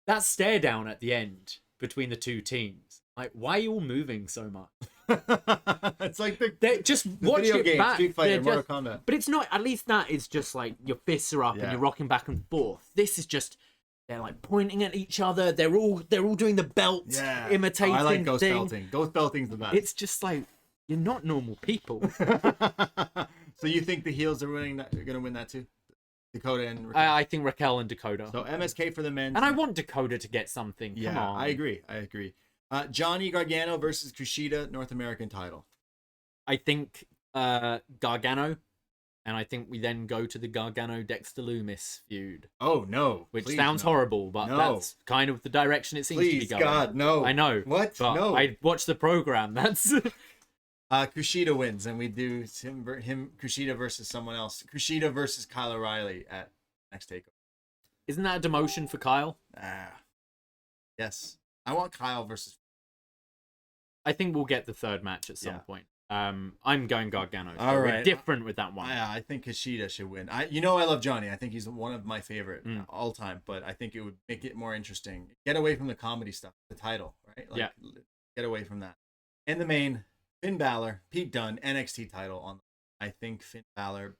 S3: that stare down at the end between the two teams. Like, why are you all moving so much?
S2: It's like
S3: just watch
S2: video
S3: it
S2: game,
S3: back.
S2: Street Fighter, Mortal Kombat.
S3: But it's not. At least that is just like your fists are up and you're rocking back and forth. This is just they're like pointing at each other. They're all doing the belt imitating.
S2: I like ghost
S3: thing.
S2: belting. Ghost belting's the best.
S3: It's just like you're not normal people.
S2: So you think the heels are going to win that too? Dakota and Raquel?
S3: I think Raquel and Dakota.
S2: So MSK for the men.
S3: And I want Dakota to get something.
S2: Yeah,
S3: Come on.
S2: I agree. Johnny Gargano versus Kushida, North American title.
S3: I think Gargano, and I think we then go to the Gargano Dexter Loomis feud.
S2: Oh no!
S3: Which
S2: please,
S3: sounds
S2: no.
S3: horrible, but
S2: No.
S3: that's kind of the direction it seems to be
S2: Please,
S3: going.
S2: God, no!
S3: I know.
S2: What?
S3: But
S2: No.
S3: I watched the program. That's
S2: Kushida wins, and we do him Kushida versus someone else. Kushida versus Kyle O'Reilly at next takeover.
S3: Isn't that a demotion for Kyle?
S2: Yes. I want Kyle versus.
S3: I think we'll get the third match at some point. I'm going Gargano. So
S2: All
S3: we're
S2: right.
S3: different with that one.
S2: I think Kushida should win. I love Johnny. I think he's one of my favorite all time. But I think it would make it more interesting. Get away from the comedy stuff. The title, right? Like, get away from that. In the main, Finn Balor, Pete Dunne, NXT title on. I think Finn Balor.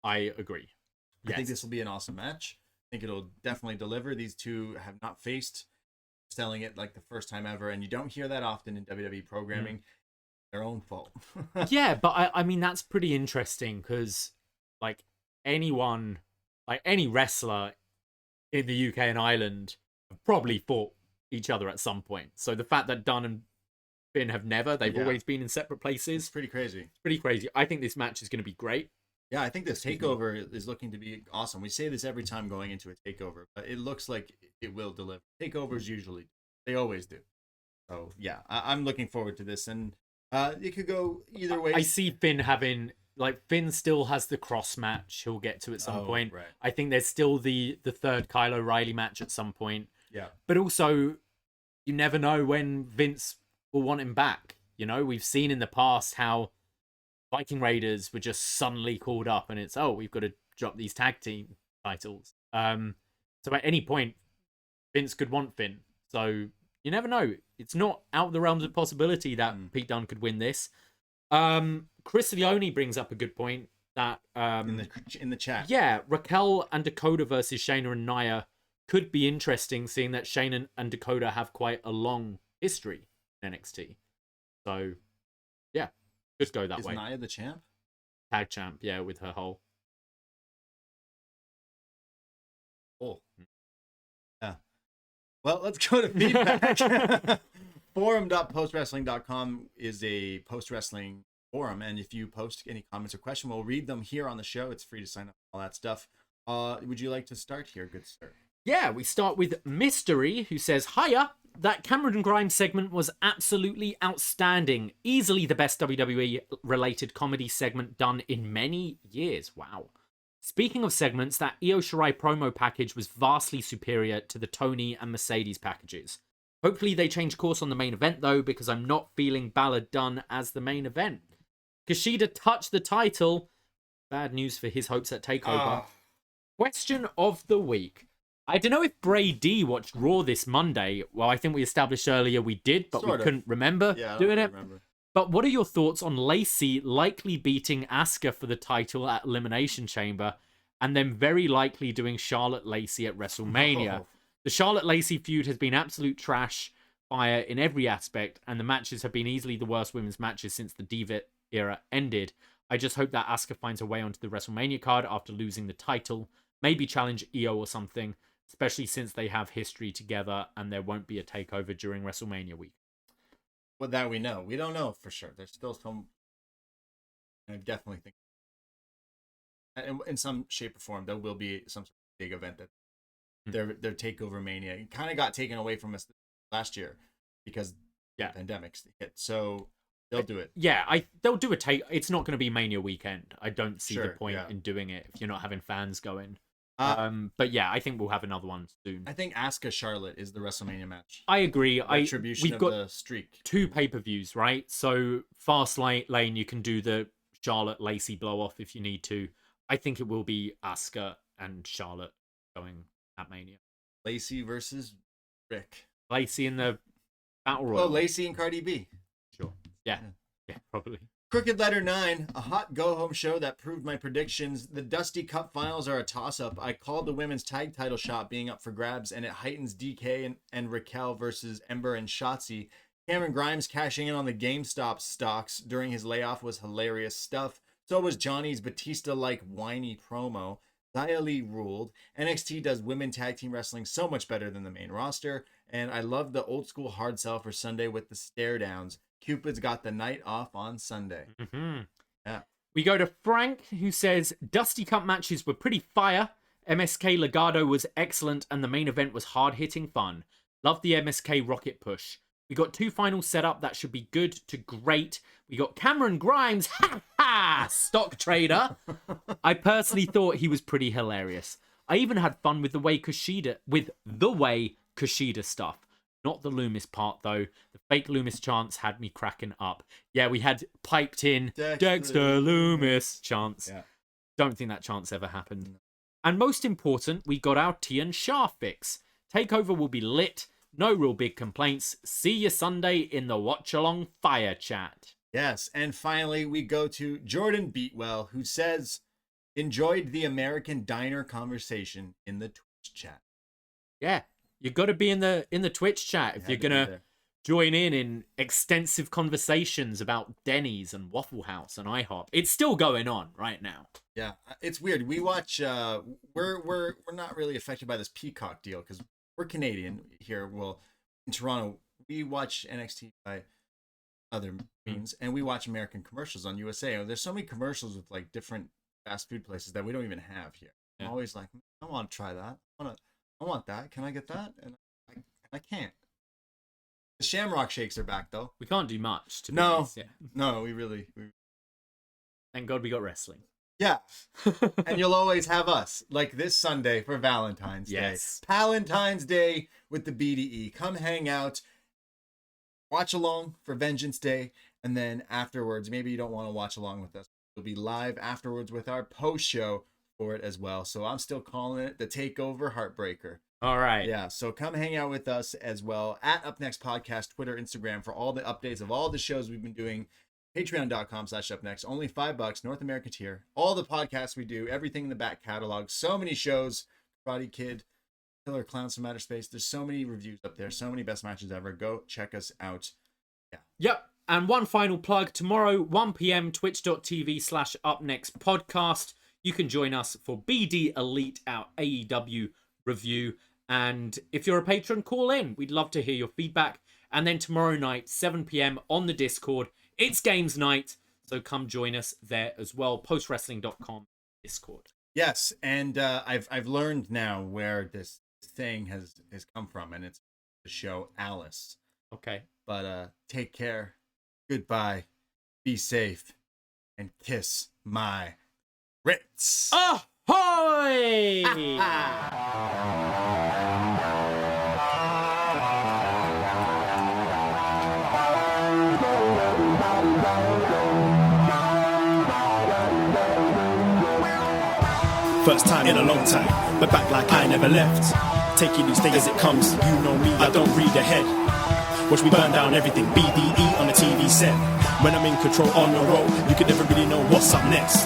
S3: I agree.
S2: I think this will be an awesome match. I think it'll definitely deliver. These two have not faced, selling it like the first time ever, and you don't hear that often in WWE programming. Their own fault.
S3: Yeah, but I mean that's pretty interesting because like anyone, like any wrestler in the UK and Ireland have probably fought each other at some point. So the fact that Dunne and Finn have never, they've always been in separate places.
S2: It's pretty crazy.
S3: It's pretty crazy. I think this match is going to be great.
S2: Yeah, I think this takeover is looking to be awesome. We say this every time going into a takeover, but it looks like it will deliver. Takeovers usually, they always do. So yeah, I'm looking forward to this, and it could go either way.
S3: I see Finn having, like, Finn still has the cross match he'll get to at some point.
S2: Right.
S3: I think there's still the third Kyle O'Reilly match at some point.
S2: Yeah.
S3: But also, you never know when Vince will want him back. You know, we've seen in the past how Viking Raiders were just suddenly called up and it's, we've got to drop these tag team titles. So at any point, Vince could want Finn. So you never know. It's not out of the realms of possibility that Pete Dunne could win this. Chris Leone brings up a good point that
S2: in the chat.
S3: Yeah, Raquel and Dakota versus Shayna and Nia could be interesting, seeing that Shayna and Dakota have quite a long history in NXT. So yeah, could go that way.
S2: Is Nia the champ?
S3: Tag champ, yeah, with her whole.
S2: Oh. Yeah. Well, let's go to feedback. Forum.postwrestling.com is a post-wrestling forum, and if you post any comments or questions, we'll read them here on the show. It's free to sign up, all that stuff. Would you like to start here, good sir?
S3: Yeah, we start with Mystery, who says, "Hiya, that Cameron Grimes segment was absolutely outstanding. Easily the best WWE-related comedy segment done in many years. Wow. Speaking of segments, that Io Shirai promo package was vastly superior to the Tony and Mercedes packages. Hopefully they change course on the main event, though, because I'm not feeling Balor done as the main event. Kushida touched the title. Bad news for his hopes at TakeOver. Question of the week. I don't know if Brady watched Raw this Monday. Well, I think we established earlier we did, but we couldn't remember doing it. But what are your thoughts on Lacey likely beating Asuka for the title at Elimination Chamber and then very likely doing Charlotte Lacey at WrestleMania? The Charlotte Lacey feud has been absolute trash fire in every aspect, and the matches have been easily the worst women's matches since the Diva era ended. I just hope that Asuka finds her way onto the WrestleMania card after losing the title. Maybe challenge Io or something, especially since they have history together and there won't be a takeover during WrestleMania week.
S2: Well, that we know. We don't know for sure. There's still some. I definitely think, in some shape or form, there will be some sort of big event that their takeover mania. It kind of got taken away from us last year because the pandemics hit. So they'll do it.
S3: Yeah, they'll do a take. It's not going to be Mania weekend. I don't see the point
S2: yeah.
S3: in doing it if you're not having fans going. But yeah, I think we'll have another one soon.
S2: I think Asuka Charlotte is the WrestleMania match.
S3: I agree.
S2: We've got the streak.
S3: 2 pay-per-views, right? So Fast Lane, you can do the Charlotte Lacey blow off if you need to. I think it will be Asuka and Charlotte going at Mania.
S2: Lacey versus Rick.
S3: Lacey in the Battle Royal.
S2: Oh, Lacey and Cardi B.
S3: Sure. Yeah, probably.
S2: Crooked Letter 9, a hot go-home show that proved my predictions. The Dusty Cup finals are a toss-up. I called the women's tag title shot being up for grabs, and it heightens DK and Raquel versus Ember and Shotzi. Cameron Grimes cashing in on the GameStop stocks during his layoff was hilarious stuff. So was Johnny's Batista-like whiny promo. Xia Li ruled. NXT does women tag team wrestling so much better than the main roster. And I love the old school hard sell for Sunday with the stare downs. Cupid's got the night off on Sunday.
S3: Mm-hmm.
S2: Yeah.
S3: We go to Frank, who says, Dusty Cup matches were pretty fire. MSK Legado was excellent, and the main event was hard-hitting fun. Love the MSK rocket push. We got 2 finals set up that should be good to great. We got Cameron Grimes, ha ha, stock trader. I personally thought he was pretty hilarious. I even had fun with the way Kushida stuff. Not the Loomis part, though. The fake Loomis chants had me cracking up. Yeah, we had piped in Dexter Loomis chants.
S2: Yeah.
S3: Don't think that chant's ever happened. And most important, we got our Tian Sha fix. TakeOver will be lit. No real big complaints. See you Sunday in the Watch-Along Fire Chat.
S2: Yes, and finally we go to Jordan Beatwell, who says, enjoyed the American Diner conversation in the Twitch chat.
S3: Yeah, you got to be in the Twitch chat if you're going to join in extensive conversations about Denny's and Waffle House and IHOP. It's still going on right now.
S2: Yeah, it's weird. We watch, we're not really affected by this Peacock deal because we're Canadian here. Well, in Toronto, we watch NXT by other means, and we watch American commercials on USA. There's so many commercials with like different fast food places that we don't even have here. Yeah. I'm always like, I want to try that. I want that. Can I get that? And I can't. The Shamrock Shakes are back though.
S3: We can't do much. To be
S2: no,
S3: honest. Yeah.
S2: No, we really.
S3: Thank God we got wrestling.
S2: Yeah. And you'll always have us, like this Sunday for Valentine's Day. Palentine's Day with the BDE. Come hang out, watch along for Vengeance Day, and then afterwards, maybe you don't want to watch along with us. We'll be live afterwards with our post show for it as well. So I'm still calling it the TakeOver Heartbreaker.
S3: All right.
S2: Yeah, so come hang out with us as well at UpNext Podcast, Twitter, Instagram for all the updates of all the shows we've been doing. Patreon.com/UpNext. Only $5, North America tier. All the podcasts we do, everything in the back catalog. So many shows. Karate Kid, Killer Clowns from Outer Space. There's so many reviews up there. So many best matches ever. Go check us out. Yeah.
S3: Yep. And one final plug. Tomorrow, 1 p.m, twitch.tv/UpNext podcast. You can join us for BD Elite, our AEW review. And if you're a patron, call in. We'd love to hear your feedback. And then tomorrow night, 7 p.m, on the Discord, it's games night, so come join us there as well. Postwrestling.com Discord.
S2: Yes, and I've learned now where this thing has come from, and it's the show Alice.
S3: Okay.
S2: But take care, goodbye, be safe, and kiss my Ritz.
S3: Ahoy!
S1: First time in a long time, but back like I never left. Taking each day as it comes, you know me, I don't read ahead. Watch me burn down everything, BDE on the TV set. When I'm in control on the road, you can never really know what's up next.